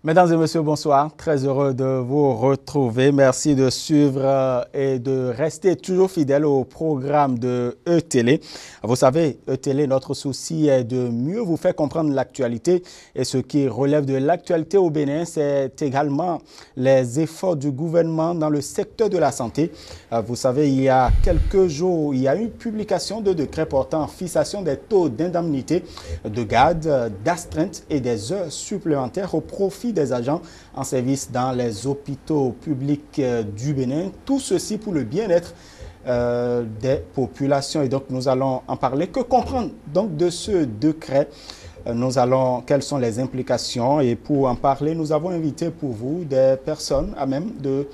Mesdames et messieurs, bonsoir. Très heureux de vous retrouver. Merci de suivre et de rester toujours fidèle au programme de E-Télé. Vous savez, E-Télé, notre souci est de mieux vous faire comprendre l'actualité. Et ce qui relève de l'actualité au Bénin, c'est également les efforts du gouvernement dans le secteur de la santé. Vous savez, il y a quelques jours, il y a une publication de décret portant fixation des taux d'indemnité, de garde, d'astreinte et des heures supplémentaires au profit des agents en service dans les hôpitaux publics du Bénin. Tout ceci pour le bien-être des populations. Et donc, nous allons en parler. Que comprendre donc de ce décret? Quelles sont les implications? Et pour en parler, nous avons invité pour vous des personnes à même de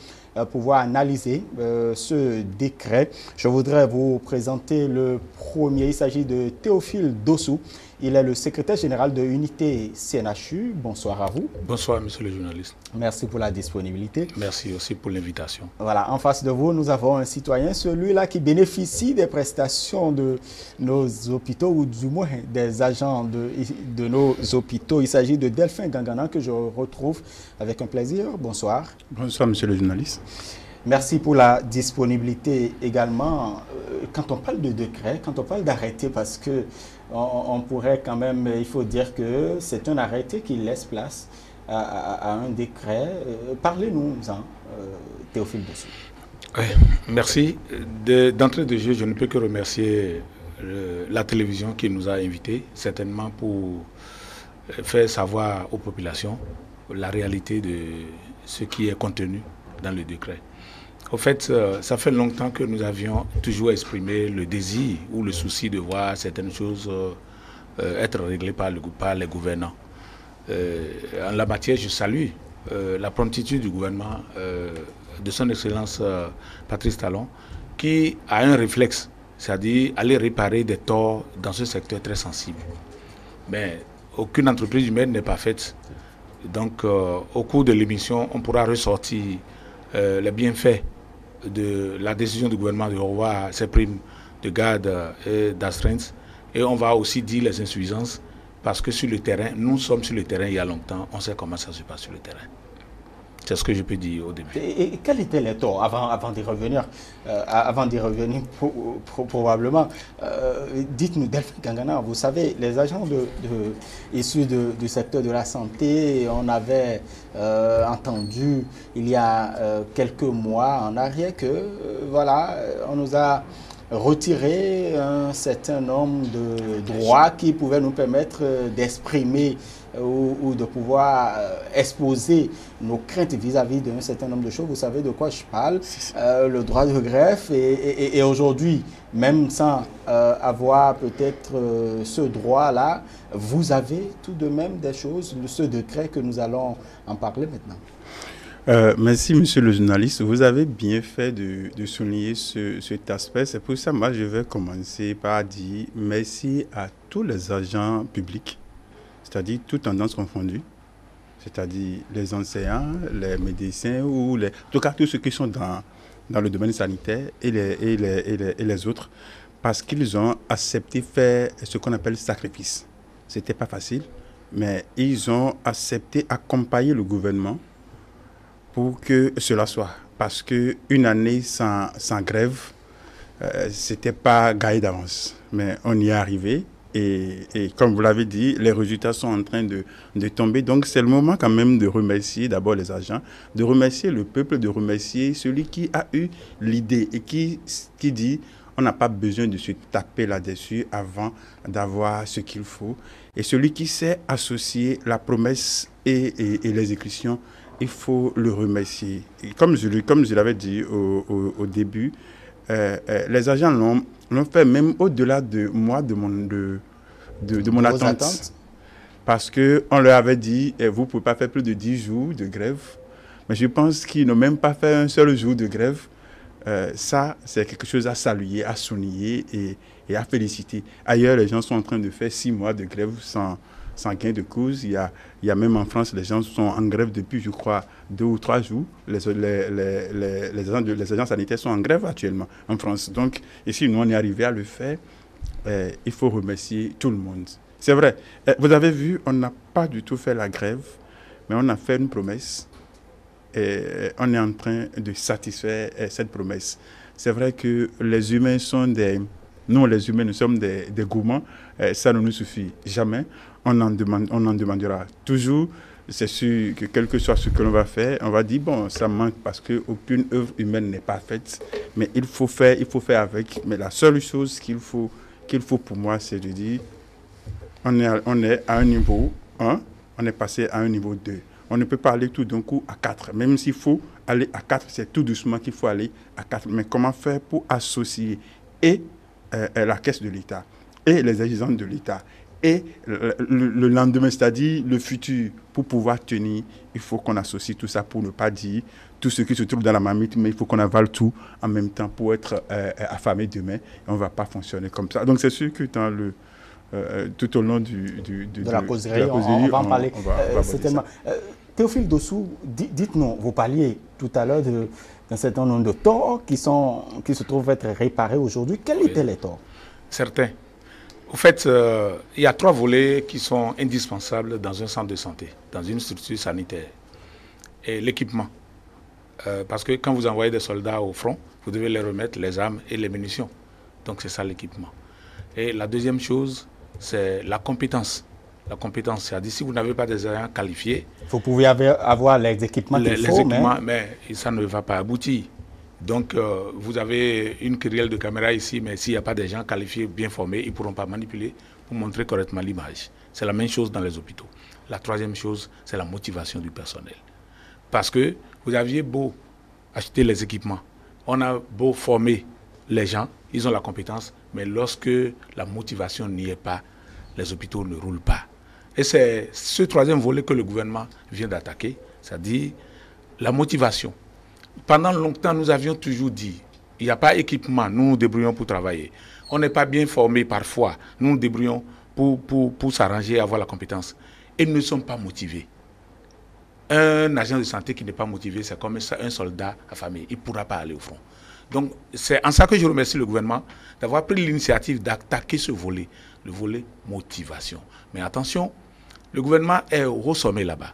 pouvoir analyser ce décret. Je voudrais vous présenter le premier. Il s'agit de Théophile Dossou. Il est le secrétaire général de l'unité CNHU. Bonsoir à vous. Bonsoir, monsieur le journaliste. Merci pour la disponibilité. Merci aussi pour l'invitation. Voilà, en face de vous, nous avons un citoyen, celui-là qui bénéficie des prestations de nos hôpitaux, ou du moins des agents de nos hôpitaux. Il s'agit de Delphin Gangana, que je retrouve avec un plaisir. Bonsoir. Bonsoir, monsieur le journaliste. Merci pour la disponibilité également. Quand on parle de décret, quand on parle d'arrêté, parce que on pourrait quand même, il faut dire que c'est un arrêté qui laisse place à un décret. Parlez-nous-en, Théophile Dossou. Oui, merci. D'entrée de jeu, je ne peux que remercier la télévision qui nous a invités, certainement pour faire savoir aux populations la réalité de ce qui est contenu dans le décret. Au fait, ça fait longtemps que nous avions toujours exprimé le désir ou le souci de voir certaines choses être réglées par les gouvernants. En la matière, je salue la promptitude du gouvernement de son Excellence Patrice Talon, qui a un réflexe, c'est-à-dire aller réparer des torts dans ce secteur très sensible. Mais aucune entreprise humaine n'est pas faite. Donc, au cours de l'émission, on pourra ressortir les bienfaits de la décision du gouvernement de revoir ses primes de garde et d'astreinte. Et on va aussi dire les insuffisances, parce que sur le terrain, nous sommes sur le terrain il y a longtemps, on sait comment ça se passe sur le terrain. C'est ce que je peux dire au début. Et quels étaient les torts avant d'y revenir, probablement. Dites-nous, Delphin Gangana, vous savez, les agents issus du secteur de la santé, on avait entendu il y a quelques mois en arrière que, voilà, on nous a retiré un certain nombre de droits qui pouvaient nous permettre d'exprimer ou de pouvoir exposer nos craintes vis-à-vis d'un certain nombre de choses. Vous savez de quoi je parle, le droit de greffe. Et aujourd'hui, même sans avoir peut-être ce droit-là, vous avez tout de même des choses, ce décret que nous allons en parler maintenant. Merci, monsieur le journaliste. Vous avez bien fait de souligner cet aspect. C'est pour ça, moi, je vais commencer par dire merci à tous les agents publics, c'est-à-dire toutes tendances confondues, c'est-à-dire les enseignants, les médecins, en tout cas tous ceux qui sont dans le domaine sanitaire et les autres, parce qu'ils ont accepté faire ce qu'on appelle sacrifice. Ce n'était pas facile, mais ils ont accepté accompagner le gouvernement pour que cela soit. Parce qu'une année sans grève, ce n'était pas gagné d'avance. Mais on y est arrivé. Et comme vous l'avez dit, les résultats sont en train de tomber. Donc c'est le moment quand même de remercier d'abord les agents, de remercier le peuple, de remercier celui qui a eu l'idée et qui dit on n'a pas besoin de se taper là-dessus avant d'avoir ce qu'il faut. Et celui qui sait associer la promesse et l'exécution, il faut le remercier. Et comme je l'avais dit au début, les agents l'ont fait même au-delà de moi, de mon attente. Parce qu'on leur avait dit, vous ne pouvez pas faire plus de 10 jours de grève. Mais je pense qu'ils n'ont même pas fait un seul jour de grève. Ça, c'est quelque chose à saluer, à souligner et à féliciter. Ailleurs, les gens sont en train de faire 6 mois de grève sans gain de cause. Il y a même en France, les gens sont en grève depuis, je crois, 2 ou 3 jours. Les agents sanitaires sont en grève actuellement en France. Donc, ici, nous, on est arrivé à le faire. Il faut remercier tout le monde. C'est vrai, vous avez vu, on n'a pas du tout fait la grève, mais on a fait une promesse et on est en train de satisfaire cette promesse. C'est vrai que les humains sont nous les humains, nous sommes des gourmands, ça ne nous suffit jamais, on en demandera toujours. C'est sûr que quel que soit ce que l'on va faire, on va dire, bon, ça manque parce qu'aucune œuvre humaine n'est pas faite, mais il faut faire avec. Mais la seule chose qu'il faut pour moi, c'est de dire, on est à un niveau 1, on est passé à un niveau 2. On ne peut pas aller tout d'un coup à 4. Même s'il faut aller à 4, c'est tout doucement qu'il faut aller à 4. Mais comment faire pour associer et la caisse de l'État et les agents de l'État et le lendemain, c'est-à-dire le futur, pour pouvoir tenir, il faut qu'on associe tout ça pour ne pas dire tout ce qui se trouve dans la marmite, mais il faut qu'on avale tout en même temps pour être affamé demain. Et on ne va pas fonctionner comme ça. Donc c'est sûr que dans tout au long de la causerie, on va en parler certainement. Théophile Dossou, dites-nous, vous parliez tout à l'heure d'un certain nombre de torts qui se trouvent être réparés aujourd'hui. Quels étaient les torts? Certains. Au fait, il y a 3 volets qui sont indispensables dans un centre de santé, dans une structure sanitaire. Et l'équipement. Parce que quand vous envoyez des soldats au front, vous devez leur remettre les armes et les munitions. Donc c'est ça l'équipement. Et la deuxième chose, c'est la compétence. La compétence, c'est-à-dire si vous n'avez pas des agents qualifiés... Vous pouvez avoir les équipements qu'il faut, mais ça ne va pas aboutir. Donc, vous avez une querelle de caméra ici, mais s'il n'y a pas des gens qualifiés, bien formés, ils ne pourront pas manipuler pour montrer correctement l'image. C'est la même chose dans les hôpitaux. La troisième chose, c'est la motivation du personnel. Parce que vous aviez beau acheter les équipements, on a beau former les gens, ils ont la compétence, mais lorsque la motivation n'y est pas, les hôpitaux ne roulent pas. Et c'est ce troisième volet que le gouvernement vient d'attaquer, c'est-à-dire la motivation. Pendant longtemps, nous avions toujours dit, il n'y a pas d'équipement, nous nous débrouillons pour travailler. On n'est pas bien formés parfois, nous nous débrouillons pour s'arranger et avoir la compétence. Et nous ne sommes pas motivés. Un agent de santé qui n'est pas motivé, c'est comme un soldat affamé, il ne pourra pas aller au front. Donc, c'est en ça que je remercie le gouvernement d'avoir pris l'initiative d'attaquer ce volet, le volet motivation. Mais attention, le gouvernement est au haut sommet là-bas.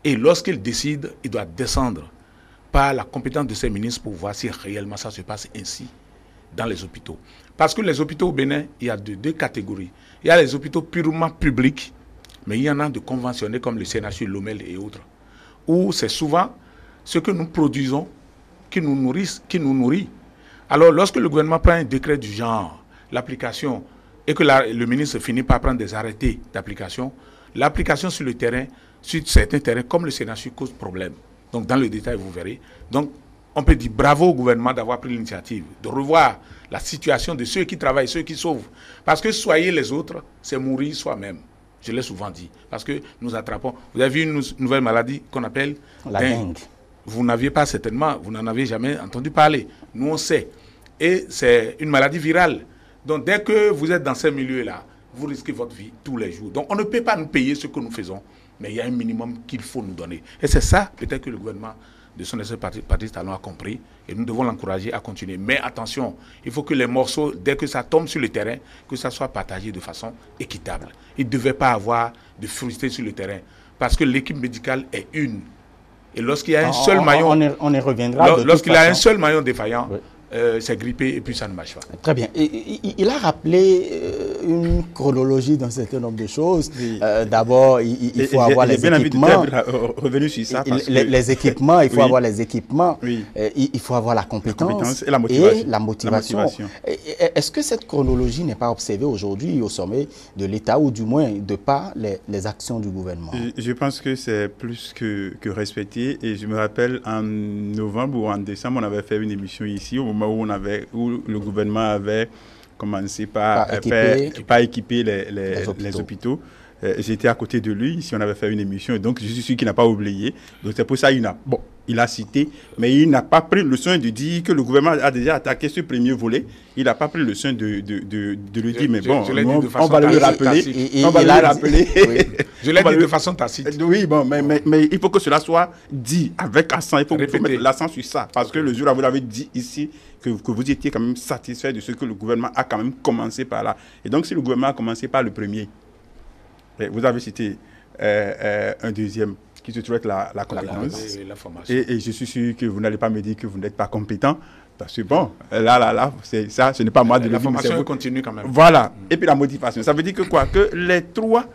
Et lorsqu'il décide, il doit descendre par la compétence de ses ministres pour voir si réellement ça se passe ainsi dans les hôpitaux. Parce que les hôpitaux au Bénin, il y a deux catégories. Il y a les hôpitaux purement publics, mais il y en a de conventionnés comme le CNHU, l'OMEL et autres, où c'est souvent ce que nous produisons qui nous nourrit. Alors, lorsque le gouvernement prend un décret du genre, l'application, et que le ministre finit par prendre des arrêtés d'application, l'application sur le terrain, sur certains terrains, comme le CNHU, cause problème. Donc, dans le détail, vous verrez. Donc, on peut dire bravo au gouvernement d'avoir pris l'initiative, de revoir la situation de ceux qui travaillent, ceux qui sauvent. Parce que soigner les autres, c'est mourir soi-même. Je l'ai souvent dit. Parce que nous attrapons. Vous avez vu une nouvelle maladie qu'on appelle la dengue. Vous n'aviez pas certainement, vous n'en avez jamais entendu parler. Nous, on sait. Et c'est une maladie virale. Donc, dès que vous êtes dans ces milieux-là, vous risquez votre vie tous les jours. Donc, on ne peut pas nous payer ce que nous faisons, mais il y a un minimum qu'il faut nous donner. Et c'est ça, peut-être que le gouvernement de son Patrice Talon a compris, et nous devons l'encourager à continuer. Mais attention, il faut que les morceaux, dès que ça tombe sur le terrain, que ça soit partagé de façon équitable. Il ne devait pas avoir de frustrés sur le terrain, parce que l'équipe médicale est une. Et lorsqu'il y a un seul maillon... On y reviendra. Lorsqu'il y a un seul maillon défaillant, oui. C'est grippé et puis ça ne marche pas. Très bien. Il a rappelé une chronologie d'un certain nombre de choses. Oui. D'abord, il faut avoir les équipements. Revenu sur ça. Les équipements, il faut avoir les équipements. Oui. Il faut avoir la compétence et la motivation. Est-ce que cette chronologie n'est pas observée aujourd'hui au sommet de l'État, ou du moins de par les actions du gouvernement? Je pense que c'est plus que respecté. Et je me rappelle, en novembre ou en décembre, on avait fait une émission ici, au moment où le gouvernement avait commencé par équiper les hôpitaux. J'étais à côté de lui, ici on avait fait une émission, et donc je suis sûr qu'il n'a pas oublié. Donc c'est pour ça qu'il a cité, mais il n'a pas pris le soin de dire que le gouvernement a déjà attaqué ce premier volet. Il n'a pas pris le soin de lui dire, mais bon, on va le rappeler. On va le rappeler. Je l'ai dit de façon tacite. Oui, bon, mais il faut que cela soit dit avec accent. Il faut mettre l'accent sur ça. Parce que le jour où vous l'avez dit ici, que vous étiez quand même satisfait de ce que le gouvernement a quand même commencé par là. Et donc, si le gouvernement a commencé par le premier, vous avez cité un deuxième. qui se trouve être la compétence. La formation. Et je suis sûr que vous n'allez pas me dire que vous n'êtes pas compétent. Parce que bon, là, c'est ça, ce n'est pas moi de le dire. La formation continue quand même. Voilà. Et puis la motivation. Ça veut dire que quoi? Que les trois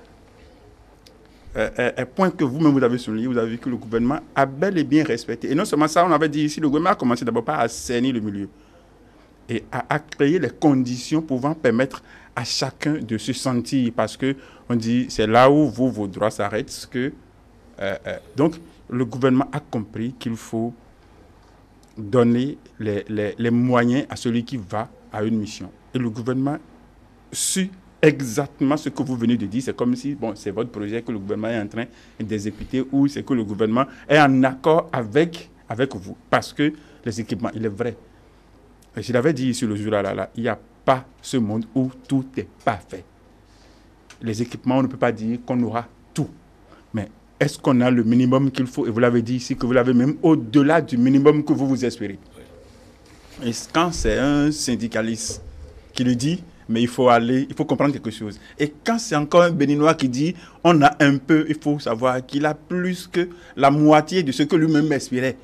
points que vous-même vous avez soulignés, vous avez vu que le gouvernement a bel et bien respecté. Et non seulement ça, on avait dit ici, le gouvernement a commencé d'abord par assainir le milieu et a créé les conditions pouvant permettre à chacun de se sentir. Parce qu'on dit, c'est là où vos droits s'arrêtent. Donc, le gouvernement a compris qu'il faut donner les moyens à celui qui va à une mission. Et le gouvernement suit exactement ce que vous venez de dire. C'est comme si, bon, c'est votre projet que le gouvernement est en train d'exécuter ou c'est que le gouvernement est en accord avec vous. Parce que les équipements, il est vrai. Et je l'avais dit ici le jour-là, il n'y a pas ce monde où tout est parfait. Les équipements, on ne peut pas dire qu'on aura tout. Mais est-ce qu'on a le minimum qu'il faut? Et vous l'avez dit ici, que vous l'avez même au-delà du minimum que vous espérez. Et quand c'est un syndicaliste qui le dit, mais il faut comprendre quelque chose. Et quand c'est encore un Béninois qui dit, on a un peu, il faut savoir qu'il a plus que la moitié de ce que lui-même espérait.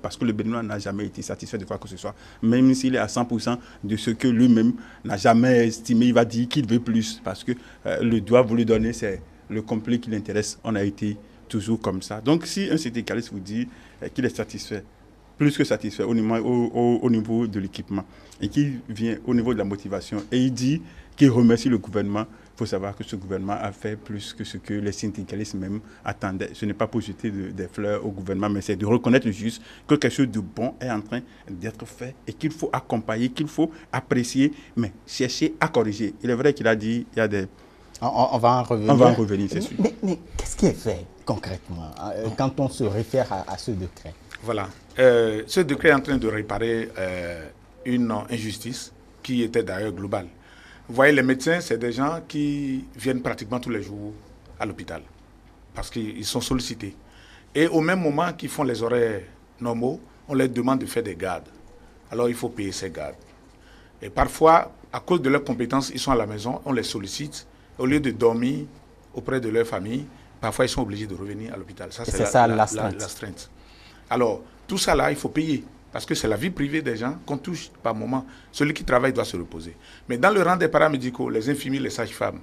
Parce que le Béninois n'a jamais été satisfait de quoi que ce soit. Même s'il est à 100% de ce que lui-même n'a jamais estimé, il va dire qu'il veut plus. Parce que le droit vous lui donner, c'est le complet qui l'intéresse. On a été toujours comme ça. Donc, si un syndicaliste vous dit qu'il est satisfait, plus que satisfait au niveau de l'équipement, et qu'il vient au niveau de la motivation, et il dit qu'il remercie le gouvernement, il faut savoir que ce gouvernement a fait plus que ce que les syndicalistes même attendaient. Ce n'est pas pour jeter des fleurs au gouvernement, mais c'est de reconnaître juste que quelque chose de bon est en train d'être fait et qu'il faut accompagner, qu'il faut apprécier, mais chercher à corriger. Il est vrai qu'il a dit, il y a des... On va en revenir. On va en revenir, c'est sûr. Mais qu'est-ce qui est fait concrètement quand on se réfère à ce décret? Voilà. Ce décret est en train de réparer une injustice qui était d'ailleurs globale. Vous voyez, les médecins, c'est des gens qui viennent pratiquement tous les jours à l'hôpital parce qu'ils sont sollicités. Et au même moment qu'ils font les horaires normaux, on leur demande de faire des gardes. Alors, il faut payer ces gardes. Et parfois, à cause de leurs compétences, ils sont à la maison, on les sollicite. Au lieu de dormir auprès de leur famille, parfois, ils sont obligés de revenir à l'hôpital. Ça, c'est l'astreinte. Alors, tout ça là, il faut payer. Parce que c'est la vie privée des gens qu'on touche par moment. Celui qui travaille doit se reposer. Mais dans le rang des paramédicaux, les infirmiers, les sages-femmes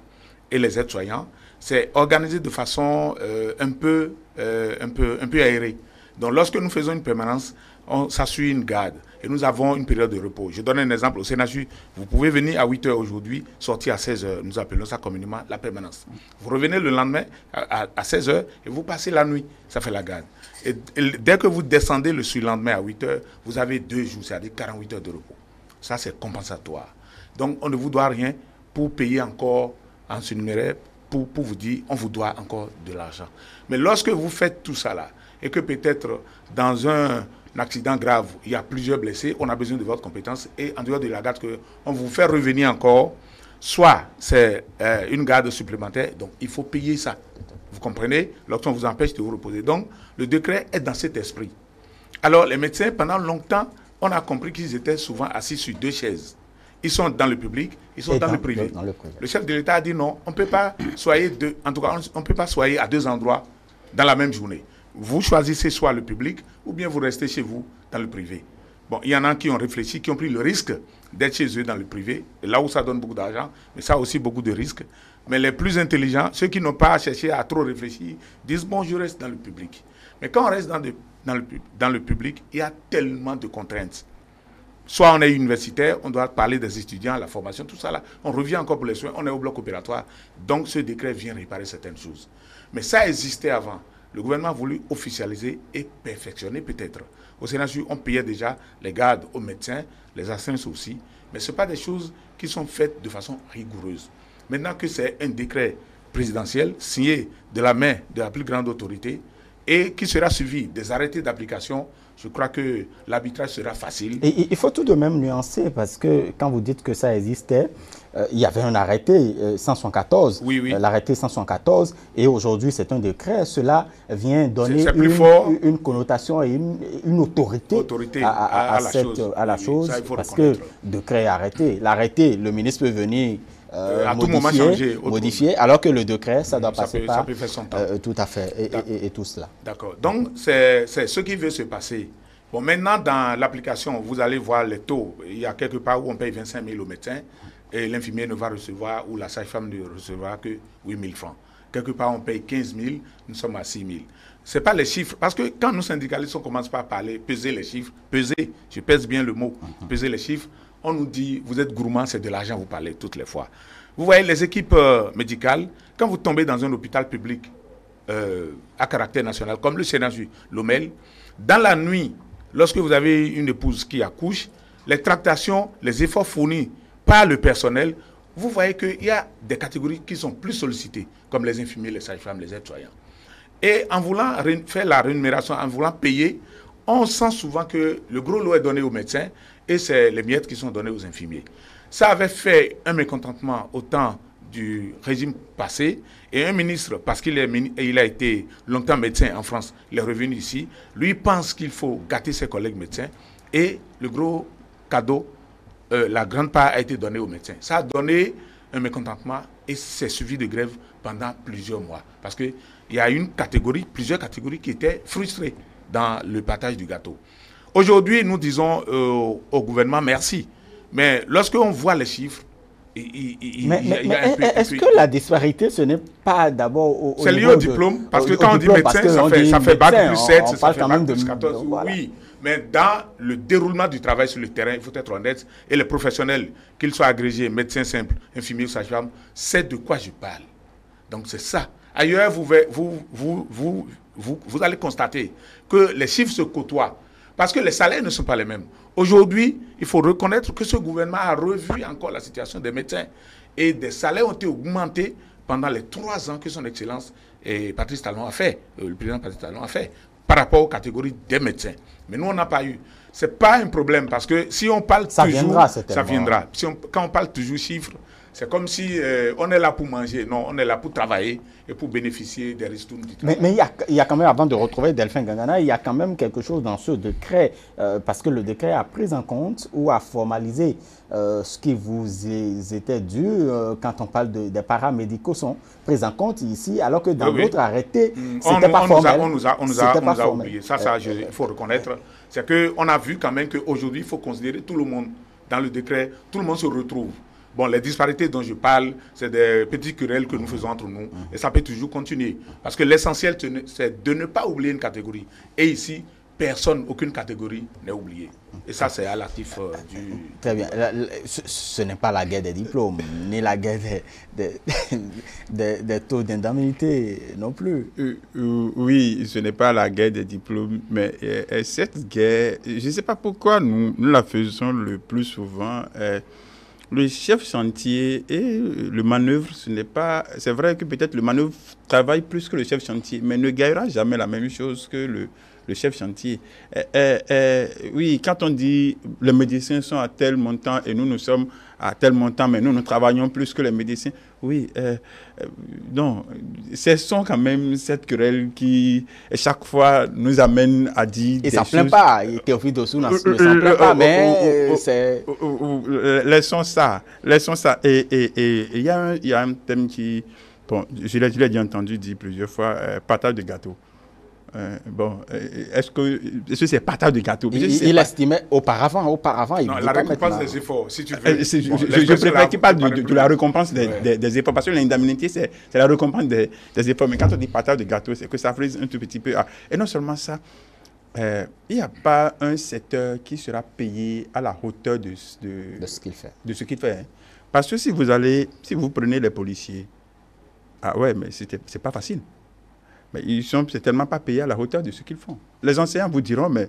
et les aides-soignants, c'est organisé de façon un peu aérée. Donc, lorsque nous faisons une permanence, on s'assure une garde et nous avons une période de repos. Je donne un exemple au CNHU. Vous pouvez venir à 8h aujourd'hui, sortir à 16h. Nous appelons ça communément la permanence. Vous revenez le lendemain à 16h et vous passez la nuit. Ça fait la garde. Et dès que vous descendez le surlendemain à 8h, vous avez 2 jours, c'est-à-dire 48 heures de repos. Ça, c'est compensatoire. Donc, on ne vous doit rien pour payer encore en surnuméraire, pour vous dire on vous doit encore de l'argent. Mais lorsque vous faites tout ça là, et que peut-être dans un accident grave, il y a plusieurs blessés, on a besoin de votre compétence, et en dehors de la garde qu'on vous fait revenir encore, soit c'est une garde supplémentaire, donc il faut payer ça. Vous comprenez? Lorsqu'on vous empêche de vous reposer. Donc, le décret est dans cet esprit. Alors, les médecins, pendant longtemps, on a compris qu'ils étaient souvent assis sur 2 chaises. Ils sont dans le public, ils sont dans le privé. Le chef de l'État a dit non, on ne peut pas soigner en tout cas, on ne peut pas soigner à 2 endroits dans la même journée. Vous choisissez soit le public, ou bien vous restez chez vous dans le privé. Bon, il y en a qui ont réfléchi, qui ont pris le risque d'être chez eux dans le privé, et là où ça donne beaucoup d'argent, mais ça a aussi beaucoup de risques. Mais les plus intelligents, ceux qui n'ont pas cherché à trop réfléchir, disent bon, je reste dans le public. Mais quand on reste dans le public, il y a tellement de contraintes. Soit on est universitaire, on doit parler des étudiants, la formation, tout ça là. On revient encore pour les soins, on est au bloc opératoire. Donc ce décret vient réparer certaines choses. Mais ça existait avant. Le gouvernement a voulu officialiser et perfectionner peut-être. Au CNHU, on payait déjà les gardes aux médecins, les astreintes aussi. Mais ce ne sont pas des choses qui sont faites de façon rigoureuse. Maintenant que c'est un décret présidentiel signé de la main de la plus grande autorité et qui sera suivi des arrêtés d'application, je crois que l'arbitrage sera facile. Et il faut tout de même nuancer parce que quand vous dites que ça existait, il y avait un arrêté 174, oui. L'arrêté 174, et aujourd'hui c'est un décret. Cela vient donner une connotation et une autorité à la chose. Ça, parce que décret arrêté. L'arrêté, le ministre peut venir à tout moment changer. Modifier, alors que le décret, ça doit passer par... Ça peut faire son temps. Tout à fait, et tout cela. D'accord. Donc, c'est ce qui veut se passer. Bon, maintenant, dans l'application, vous allez voir les taux. Il y a quelque part où on paye 25 000 au médecin et l'infirmier ne va recevoir, ou la sage-femme ne recevra que 8 000 francs. Quelque part, on paye 15 000, nous sommes à 6 000. Ce n'est pas les chiffres. Parce que quand nous, syndicalistes, on commence par parler, peser les chiffres, peser, je pèse bien le mot, peser les chiffres, on nous dit, vous êtes gourmand, c'est de l'argent, vous parlez toutes les fois. Vous voyez, les équipes médicales, quand vous tombez dans un hôpital public à caractère national, comme le CNHU, l'OMEL, dans la nuit, lorsque vous avez une épouse qui accouche, les tractations, les efforts fournis par le personnel, vous voyez qu'il y a des catégories qui sont plus sollicitées, comme les infirmiers, les sages-femmes, les aides-soignants. Et en voulant faire la rémunération, en voulant payer, on sent souvent que le gros lot est donné aux médecins et c'est les miettes qui sont données aux infirmiers. Ça avait fait un mécontentement au temps du régime passé et un ministre, parce qu'il a été longtemps médecin en France, il est revenu ici, lui pense qu'il faut gâter ses collègues médecins et le gros cadeau, la grande part a été donnée aux médecins. Ça a donné un mécontentement et c'est suivi de grève pendant plusieurs mois. Parce qu'il y a plusieurs catégories qui étaient frustrées dans le partage du gâteau. Aujourd'hui, nous disons au gouvernement merci. Mais lorsqu'on voit les chiffres, est-ce que la disparité, ce n'est pas d'abord c'est lié au diplôme, parce que quand on dit médecin, ça fait bac plus 7, ça fait bac plus 14, voilà. Oui. Mais dans le déroulement du travail sur le terrain, il faut être honnête, et les professionnels, qu'ils soient agrégés, médecins simples, infirmiers ou sages-femmes, c'est de quoi je parle. Donc c'est ça. Ailleurs, vous allez constater que les chiffres se côtoient, parce que les salaires ne sont pas les mêmes. Aujourd'hui, il faut reconnaître que ce gouvernement a revu encore la situation des médecins. Et des salaires ont été augmentés pendant les 3 ans que son Excellence Patrice Talon a fait, le président Patrice Talon a fait, par rapport aux catégories des médecins. Mais nous, on n'a pas eu. Ce n'est pas un problème, parce que si on parle ça toujours... Viendra, ça viendra. Quand on parle toujours chiffres, c'est comme si on est là pour manger. Non, on est là pour travailler et pour bénéficier des ristournes du travail. Mais il y a quand même, avant de retrouver Delphin Gangana, il y a quand même quelque chose dans ce décret, parce que le décret a pris en compte ou a formalisé ce qui vous était dû quand on parle des paramédicaux sont pris en compte ici, alors que dans d'autres arrêtés, c'était pas formel. On nous a oublié. Ça, il faut reconnaître. C'est qu'on a vu quand même qu'aujourd'hui, il faut considérer tout le monde dans le décret, tout le monde se retrouve. Bon, les disparités dont je parle, c'est des petits querelles que nous faisons entre nous. Et ça peut toujours continuer. Parce que l'essentiel, c'est de ne pas oublier une catégorie. Et ici, aucune catégorie n'est oubliée. Et ça, c'est à l'actif du... Très bien. Ce n'est pas la guerre des diplômes, ni la guerre des taux d'indemnité non plus. Oui, ce n'est pas la guerre des diplômes, mais cette guerre, je ne sais pas pourquoi nous la faisons le plus souvent. Le chef chantier et le manœuvre, ce n'est pas... C'est vrai que peut-être le manœuvre travaille plus que le chef chantier, mais ne gagnera jamais la même chose que le chef chantier. Oui, quand on dit les médecins sont à tel montant et nous sommes à tel montant, mais nous travaillons plus que les médecins. Oui, non, cessons quand même cette querelle qui, chaque fois, nous amène à dire et des choses... Et ça ne plaint pas, Théophile Dossou ne s'en plaint pas, mais c'est... Laissons ça. Et il y a un thème qui... Bon, je l'ai déjà entendu dire plusieurs fois, partage de gâteau. Est-ce que c'est partage de gâteau? Il estimait auparavant. Non, la récompense des efforts, si tu veux. Je préfère qu'il parle de la récompense des efforts, parce que l'indemnité, c'est la récompense des efforts. Mais quand on dit partage de gâteau, c'est que ça frise un tout petit peu. Et non seulement ça, il n'y a pas un secteur qui sera payé à la hauteur de ce qu'il fait. De ce qu'il fait. Hein. Parce que si vous prenez les policiers, ah ouais, mais c'est pas facile. Mais ils ne sont certainement pas payés à la hauteur de ce qu'ils font. Les enseignants vous diront, mais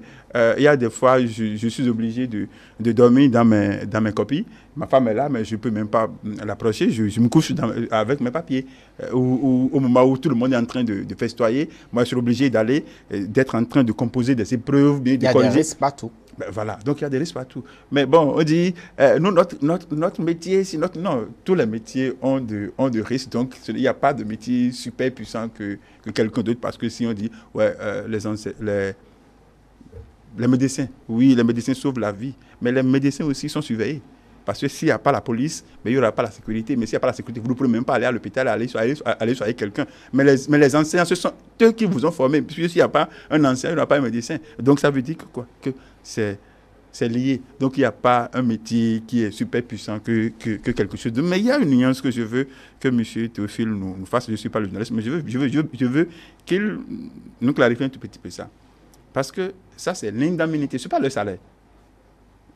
il y a des fois, je suis obligé de dormir dans mes copies. Ma femme est là, mais je ne peux même pas l'approcher. Je me couche avec mes papiers. Au moment où tout le monde est en train de festoyer, moi, je suis obligé d'être en train de composer des épreuves. Il y a des risques partout. Ben voilà, donc il y a des risques partout. Mais bon, on dit, nous, notre métier, non, tous les métiers ont de risques, donc il n'y a pas de métier super puissant que quelqu'un d'autre, parce que si on dit, ouais, les médecins, oui, les médecins sauvent la vie, mais les médecins aussi sont surveillés. Parce que s'il n'y a pas la police, mais il n'y aura pas la sécurité. Mais s'il n'y a pas la sécurité, vous ne pouvez même pas aller à l'hôpital, aller soigner quelqu'un. Mais les enseignants, ce sont eux qui vous ont formé. Puisque s'il n'y a pas un enseignant, il n'y aura pas un médecin. Donc ça veut dire que quoi? Que c'est lié. Donc il n'y a pas un métier qui est super puissant que quelque chose. Mais il y a une nuance que je veux que M. Théophile nous fasse. Je ne suis pas le journaliste, mais je veux qu'il nous clarifie un tout petit peu ça. Parce que ça, c'est l'indemnité, ce n'est pas le salaire.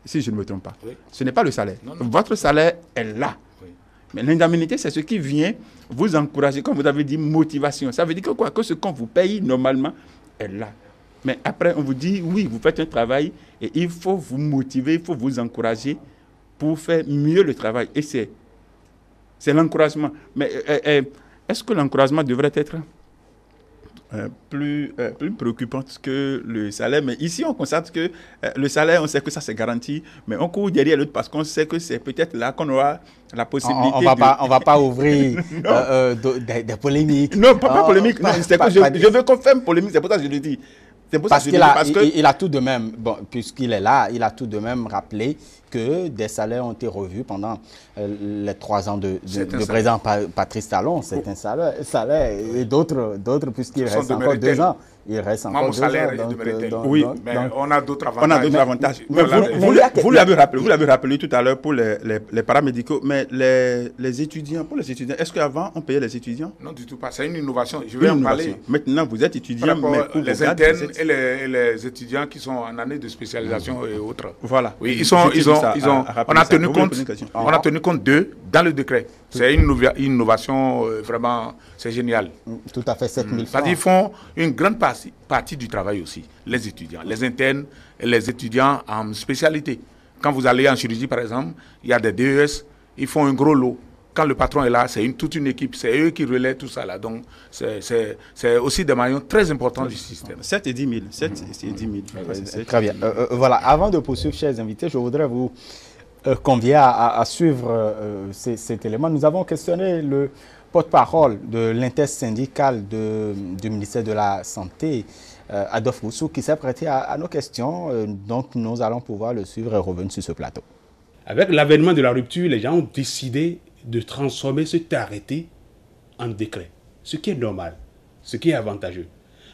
Si je ne me trompe pas. Oui. Ce n'est pas le salaire. Non. Votre salaire est là. Oui. Mais l'indemnité, c'est ce qui vient vous encourager, comme vous avez dit, motivation. Ça veut dire que quoi? Que ce qu'on vous paye normalement est là. Mais après, on vous dit, oui, vous faites un travail et il faut vous motiver, il faut vous encourager pour faire mieux le travail. Et c'est l'encouragement. Mais est-ce que l'encouragement devrait être plus préoccupant que le salaire? Mais ici, on constate que le salaire, on sait que ça, c'est garanti, mais on court derrière l'autre parce qu'on sait que c'est peut-être là qu'on aura la possibilité on va pas ouvrir des polémiques. Non, pas polémique. Non, je veux qu'on fasse une polémique, c'est pour ça que je le dis. Parce qu'il a tout de même, bon, puisqu'il est là, il a tout de même rappelé que des salaires ont été revus pendant les 3 ans de président Patrice Talon. C'est un salaire et d'autres puisqu'il reste encore 2 ans. Il reste encore 2 ans. Oui, mais on a d'autres avantages. On a d'autres avantages. Vous l'avez rappelé tout à l'heure pour les paramédicaux, mais les étudiants, pour les étudiants, est-ce qu'avant on payait les étudiants? Non, du tout pas. C'est une innovation. Je vais en parler. Maintenant, vous êtes étudiant, mais pour les internes et les étudiants qui sont en année de spécialisation et autres. Voilà. Oui, on a tenu compte d'eux dans le décret. C'est une innovation vraiment, c'est génial. Tout à fait, 7 000 francs. Parce qu'ils font une grande partie du travail aussi, les étudiants, les internes et les étudiants en spécialité. Quand vous allez en chirurgie, par exemple, il y a des DES, ils font un gros lot. Quand le patron est là, c'est toute une équipe, c'est eux qui relaient tout ça là. Donc, c'est aussi des maillons très importants du système. 7 et 10 000. 7 et 10 000. Très bien. Voilà, avant de poursuivre, chers invités, je voudrais vous convier à suivre cet élément. Nous avons questionné le porte-parole de l'intersyndicale du ministère de la Santé, Adolphe Moussou, qui s'est prêté à nos questions. Donc, nous allons pouvoir le suivre et revenir sur ce plateau. Avec l'avènement de la rupture, les gens ont décidé de transformer cet arrêté en décret, ce qui est normal, ce qui est avantageux.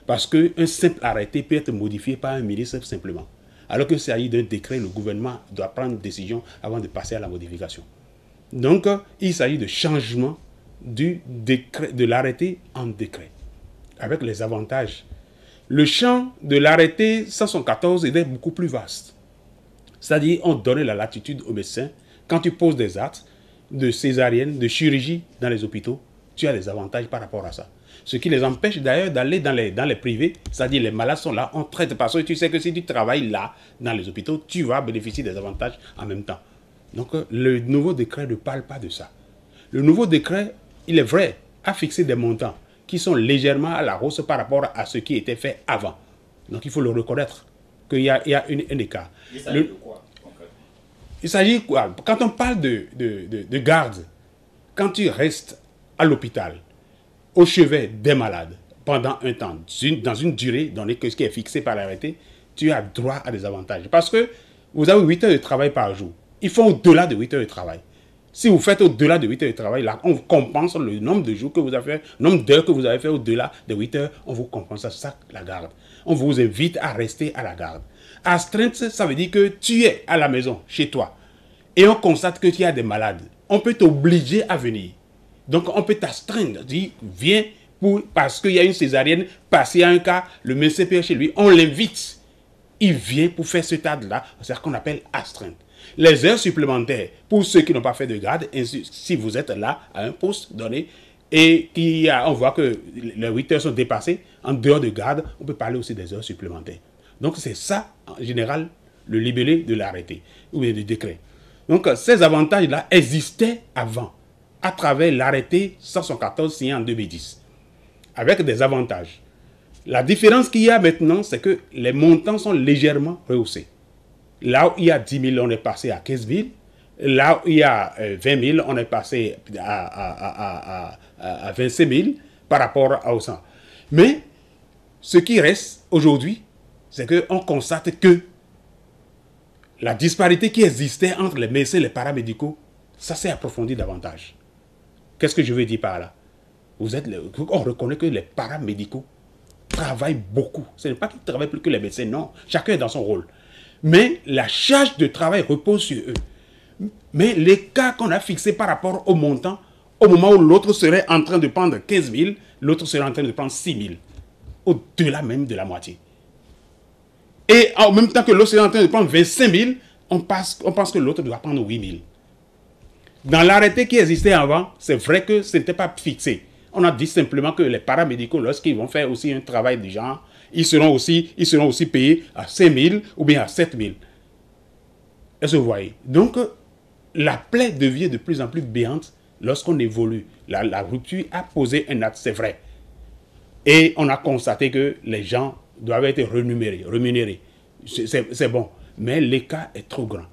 Parce qu'un simple arrêté peut être modifié par un ministre simplement. Alors que s'agit d'un décret, le gouvernement doit prendre une décision avant de passer à la modification. Donc, il s'agit de changement du décret, de l'arrêté en décret, avec les avantages. Le champ de l'arrêté 514 était beaucoup plus vaste. C'est-à-dire, on donnait la latitude aux médecins. Quand tu poses des actes de césarienne, de chirurgie dans les hôpitaux, tu as des avantages par rapport à ça. Ce qui les empêche d'ailleurs d'aller dans les privés, c'est-à-dire les malades sont là, on traite parce que tu sais que si tu travailles là, dans les hôpitaux, tu vas bénéficier des avantages en même temps. Donc, le nouveau décret ne parle pas de ça. Le nouveau décret, il est vrai, a fixé des montants qui sont légèrement à la hausse par rapport à ce qui était fait avant. Donc, il faut le reconnaître qu'il y a un écart. Il s'agit de quoi? Il s'agit quoi? Quand on parle de garde, quand tu restes à l'hôpital, au chevet des malades, pendant un temps, dans une durée donnée que ce qui est fixé par l'arrêté, tu as droit à des avantages. Parce que vous avez 8 heures de travail par jour. Il faut au-delà de 8 heures de travail. Si vous faites au-delà de 8 heures de travail, là, on vous compense le nombre de jours que vous avez fait, le nombre d'heures que vous avez fait au-delà de 8 heures, on vous compense ça, la garde. On vous invite à rester à la garde. Astreinte, ça veut dire que tu es à la maison, chez toi, et on constate que tu as des malades. On peut t'obliger à venir. Donc, on peut t'astreindre, dire, viens, parce qu'il y a une césarienne, parce qu'il y a un cas, le médecin peut être chez lui, on l'invite. Il vient pour faire ce tas-là, c'est ce qu'on appelle astreinte. Les heures supplémentaires, pour ceux qui n'ont pas fait de garde, si vous êtes là, à un poste donné, et on voit que les 8 heures sont dépassées, en dehors de garde, on peut parler aussi des heures supplémentaires. Donc, c'est ça, en général, le libellé de l'arrêté, ou bien du décret. Donc, ces avantages-là existaient avant, à travers l'arrêté 514 signé en 2010, avec des avantages. La différence qu'il y a maintenant, c'est que les montants sont légèrement rehaussés. Là où il y a 10 000, on est passé à 15 000. Là où il y a 20 000, on est passé à 25 000 par rapport au 100. Mais ce qui reste aujourd'hui, c'est qu'on constate que la disparité qui existait entre les médecins et les paramédicaux, ça s'est approfondi davantage. Qu'est-ce que je veux dire par là? On reconnaît que les paramédicaux travaillent beaucoup. Ce n'est pas qu'ils travaillent plus que les médecins, non. Chacun est dans son rôle. Mais la charge de travail repose sur eux. Mais les cas qu'on a fixés par rapport au montant, au moment où l'autre serait en train de prendre 15 000, l'autre serait en train de prendre 6 000. Au-delà même de la moitié. Et en même temps que l'autre serait en train de prendre 25 000, on pense que l'autre doit prendre 8 000. Dans l'arrêté qui existait avant, c'est vrai que ce n'était pas fixé. On a dit simplement que les paramédicaux, lorsqu'ils vont faire aussi un travail du genre, ils seront aussi payés à 5 000 ou bien à 7 000. Est-ce que vous voyez? Donc, la plaie devient de plus en plus béante lorsqu'on évolue. La rupture a posé un acte, c'est vrai. Et on a constaté que les gens doivent être rémunérés. C'est bon. Mais l'écart est trop grand.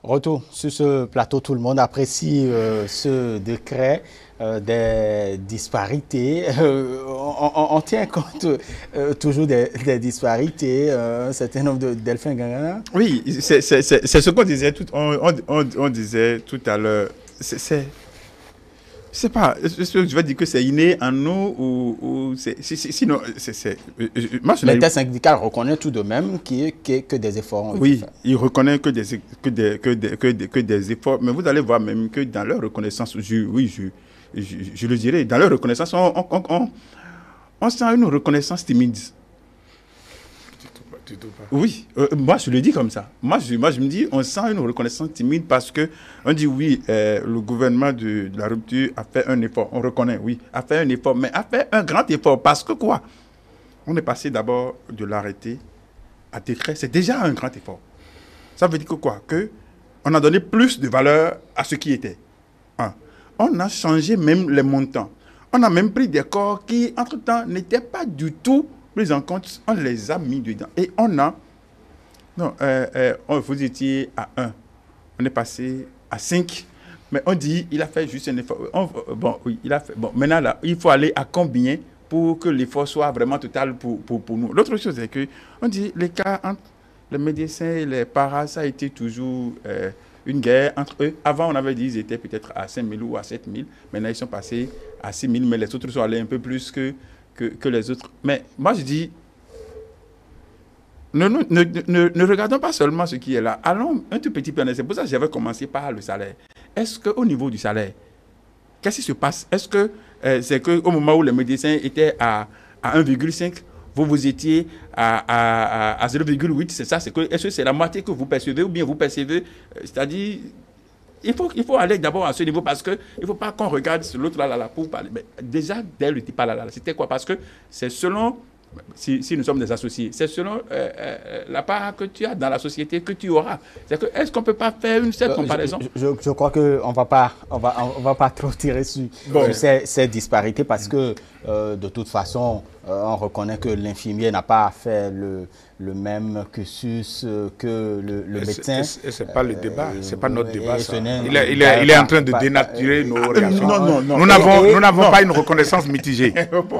Retour sur ce plateau, tout le monde apprécie ce décret des disparités. On tient compte toujours des disparités. Un certain nombre de Delphin Gangana. Oui, c'est ce qu'on disait on disait tout à l'heure. Je sais pas, je vais dire que c'est inné en nous ou sinon, L'État syndical reconnaît tout de même que des efforts ont été faits. Il reconnaît que des efforts, mais vous allez voir même que dans leur reconnaissance, je le dirais, dans leur reconnaissance, on sent une reconnaissance timide. Oui, moi je le dis comme ça. Moi je me dis, on sent une reconnaissance timide parce que on dit oui, le gouvernement de la rupture a fait un effort. On reconnaît, oui, a fait un effort, mais a fait un grand effort parce que quoi? On est passé d'abord de l'arrêté à décret. C'est déjà un grand effort. Ça veut dire que quoi? Que on a donné plus de valeur à ce qui était. On a changé même les montants. On a même pris des corps qui, entre-temps, n'étaient pas du tout pris en compte. On les a mis dedans. Et on a... Non, vous étiez à 1. On est passé à 5. Mais on dit, il a fait juste un effort. Bon, oui, il a fait... Bon, maintenant, là, il faut aller à combien pour que l'effort soit vraiment total pour nous. L'autre chose, c'est que on dit, les cas entre les médecins et les paras, ça a été toujours... une guerre entre eux. Avant, on avait dit qu'ils étaient peut-être à 5 000 ou à 7 000. Maintenant, ils sont passés à 6 000, mais les autres sont allés un peu plus que les autres. Mais moi, je dis, ne regardons pas seulement ce qui est là. Allons un tout petit peu. C'est pour ça que j'avais commencé par le salaire. Est-ce qu'au niveau du salaire, qu'est-ce qui se passe? Est-ce que c'est qu'au moment où les médecins étaient à 1,5, vous étiez à 0,8, c'est ça? Est-ce que c'est la moitié que vous percevez ou bien vous percevez? C'est-à-dire, il faut aller d'abord à ce niveau parce qu'il ne faut pas qu'on regarde sur l'autre là pour parler. Mais déjà, dès le départ là, c'était quoi? Parce que c'est selon, si nous sommes des associés, c'est selon la part que tu as dans la société que tu auras. Est-ce qu'on ne peut pas faire cette comparaison? Je crois qu'on ne va pas trop tirer sur ces disparités parce que de toute façon, on reconnaît que l'infirmier n'a pas fait le même cursus que le médecin. Ce n'est pas le débat, ce n'est pas notre débat. Ça. Il est en train de dénaturer nos réactions. Nous n'avons pas une reconnaissance mitigée,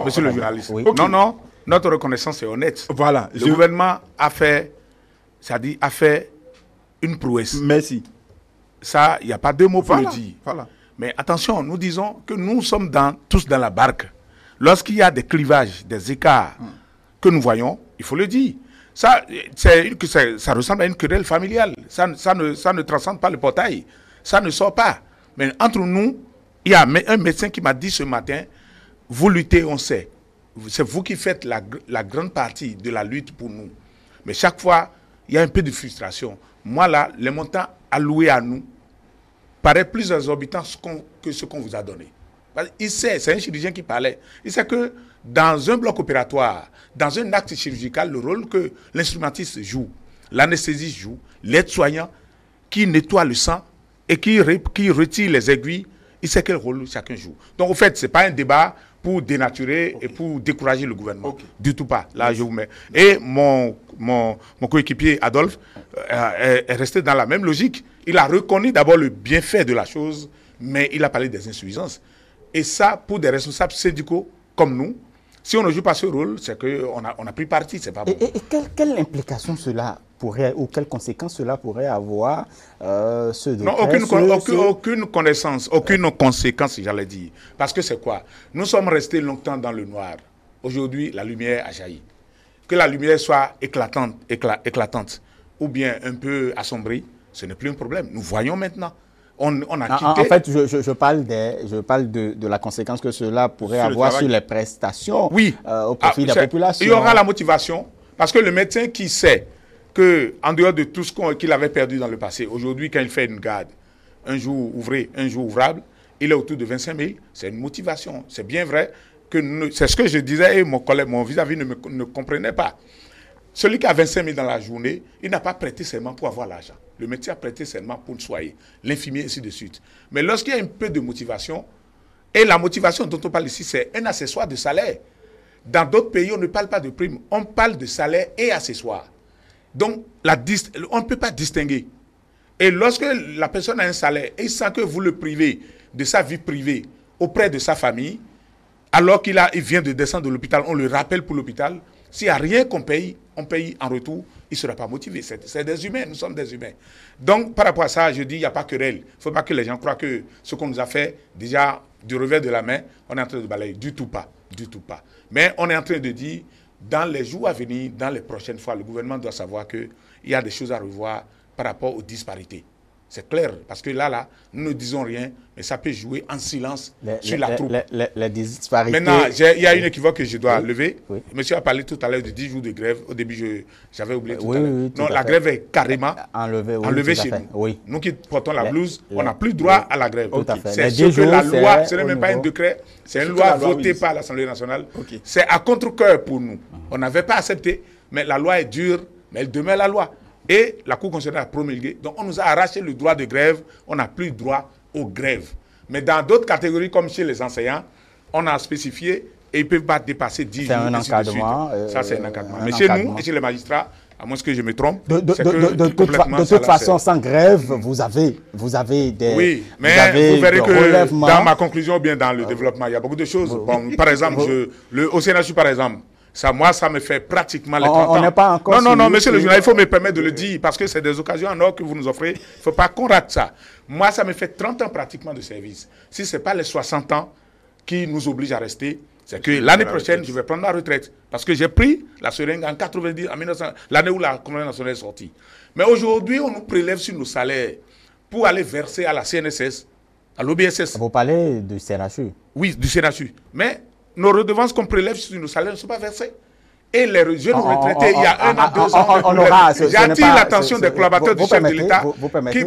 monsieur le journaliste. Oui. Okay. Non, notre reconnaissance est honnête. Voilà. Le gouvernement a fait une prouesse. Merci. Ça, il n'y a pas deux mots pour le dire. Voilà. Mais attention, nous disons que nous sommes tous dans la barque. Lorsqu'il y a des clivages, des écarts que nous voyons, il faut le dire. Ça ressemble à une querelle familiale. Ça ne transcende pas le portail. Ça ne sort pas. Mais entre nous, il y a un médecin qui m'a dit ce matin, vous luttez, on sait. C'est vous qui faites la grande partie de la lutte pour nous. Mais chaque fois, il y a un peu de frustration. Moi, là, les montants alloués à nous paraissent plus exorbitants que ce qu'on vous a donné. Il sait, c'est un chirurgien qui parlait, il sait que dans un bloc opératoire, dans un acte chirurgical, le rôle que l'instrumentiste joue, l'anesthésiste joue, l'aide-soignant qui nettoie le sang et qui retire les aiguilles, il sait quel rôle chacun joue. Donc, au fait, ce n'est pas un débat pour dénaturer et pour décourager le gouvernement. Du tout pas. Là, je vous mets. Et mon coéquipier Adolphe est resté dans la même logique. Il a reconnu d'abord le bienfait de la chose, mais il a parlé des insuffisances. Et ça, pour des responsables syndicaux comme nous, si on ne joue pas ce rôle, c'est qu'on a pris parti, c'est pas bon. Et quelle implication cela pourrait, ou quelles conséquences cela pourrait avoir, ce décret? Non, aucune connaissance, aucune conséquence, j'allais dire. Parce que c'est quoi? Nous sommes restés longtemps dans le noir. Aujourd'hui, la lumière a jailli. Que la lumière soit éclatante ou bien un peu assombrie, ce n'est plus un problème. Nous voyons maintenant. On a quitté... En fait, je parle de la conséquence que cela pourrait avoir sur les prestations, oui, au profit de la population. Il y aura la motivation, parce que le médecin qui sait qu'en dehors de tout ce qu'il avait perdu dans le passé, aujourd'hui, quand il fait une garde, un jour ouvré, un jour ouvrable, il est autour de 25 000, c'est une motivation. C'est bien vrai que c'est ce que je disais et mon collègue, mon vis-à-vis ne comprenait pas. Celui qui a 25 000 dans la journée, il n'a pas prêté serment pour avoir l'argent. Le médecin a prêté serment pour soigner, l'infirmier, ainsi de suite. Mais lorsqu'il y a un peu de motivation, et la motivation dont on parle ici, c'est un accessoire de salaire. Dans d'autres pays, on ne parle pas de prime, on parle de salaire et accessoire. Donc, on ne peut pas distinguer. Et lorsque la personne a un salaire et il sent que vous le privez de sa vie privée auprès de sa famille, alors qu'il vient de descendre de l'hôpital, on le rappelle pour l'hôpital, s'il n'y a rien qu'on paye, on paye en retour, il ne sera pas motivé. C'est des humains, nous sommes des humains. Donc, par rapport à ça, je dis, il n'y a pas querelle. Il ne faut pas que les gens croient que ce qu'on nous a fait, déjà, du revers de la main, on est en train de balayer. Du tout pas. Du tout pas. Mais on est en train de dire, dans les jours à venir, dans les prochaines fois, le gouvernement doit savoir qu'il y a des choses à revoir par rapport aux disparités. C'est clair, parce que là, nous ne disons rien, mais ça peut jouer en silence sur la troupe. Les disparités... Maintenant, il y a une équivoque que je dois lever. Oui. Monsieur a parlé tout à l'heure de 10 jours de grève. Au début, j'avais oublié tout à l'heure. Non, la grève est carrément enlevée chez nous. Oui. Nous qui portons la blouse, on n'a plus droit à la grève. C'est ce que la loi, ce n'est même pas un décret, c'est une loi votée par l'Assemblée nationale. C'est à contre-cœur pour nous. On n'avait pas accepté, mais la loi est dure, mais elle demeure la loi. Et la Cour constitutionnelle a promulgué. Donc, on nous a arraché le droit de grève. On n'a plus droit aux grèves. Mais dans d'autres catégories, comme chez les enseignants, on a spécifié et ils ne peuvent pas dépasser 10 jours. C'est un encadrement. Ça, c'est un encadrement. Mais chez nous et chez les magistrats, à moins que je me trompe, de toute façon, sans grève, vous avez des... Oui, mais vous verrez que dans ma conclusion, ou bien dans le développement, il y a beaucoup de choses. Bon, par exemple, au CNHU, par exemple, moi, ça me fait pratiquement les 30 ans. On n'est pas encore... Non, monsieur le journaliste, il faut me permettre de le dire, parce que c'est des occasions en or que vous nous offrez. Il ne faut pas qu'on rate ça. Moi, ça me fait 30 ans pratiquement de service. Si ce n'est pas les 60 ans qui nous obligent à rester, c'est que l'année prochaine, je vais prendre ma retraite. Parce que j'ai pris la seringue en 90, en 1900, l'année où la Convention nationale est sortie. Mais aujourd'hui, on nous prélève sur nos salaires pour aller verser à la CNSS, à l'OBSS. Vous parlez du CNHU? Oui, du CNHU. Mais nos redevances qu'on prélève sur nos salaires ne sont pas versées. Et les jeunes retraités, il y a 1 à 2 ans, j'attire l'attention des collaborateurs du chef de l'État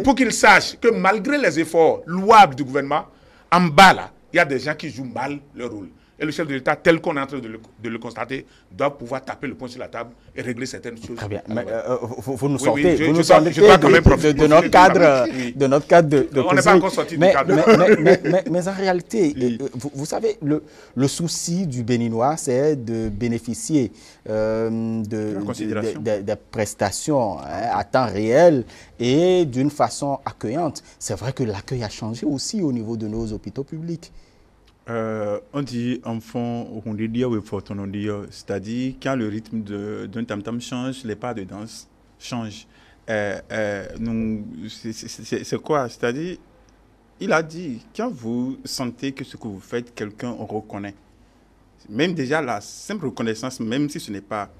pour qu'ils sachent que malgré les efforts louables du gouvernement, en bas là, il y a des gens qui jouent mal leur rôle. Et le chef de l'État, tel qu'on est en train de le constater, doit pouvoir taper le poing sur la table et régler certaines choses. Très bien. Mais, vous nous sortez, de notre cadre, de notre cadre de on n'est pas encore sorti du cadre. Mais en réalité, vous savez, le souci du Béninois, c'est de bénéficier des prestations à temps réel et d'une façon accueillante. C'est vrai que l'accueil a changé aussi au niveau de nos hôpitaux publics. On dit enfant, on dit c'est-à-dire quand le rythme d'un tam-tam change, les pas de danse changent. C'est quoi? C'est-à-dire, il a dit, quand vous sentez que ce que vous faites, quelqu'un reconnaît. Même déjà la simple reconnaissance, même si ce n'est pas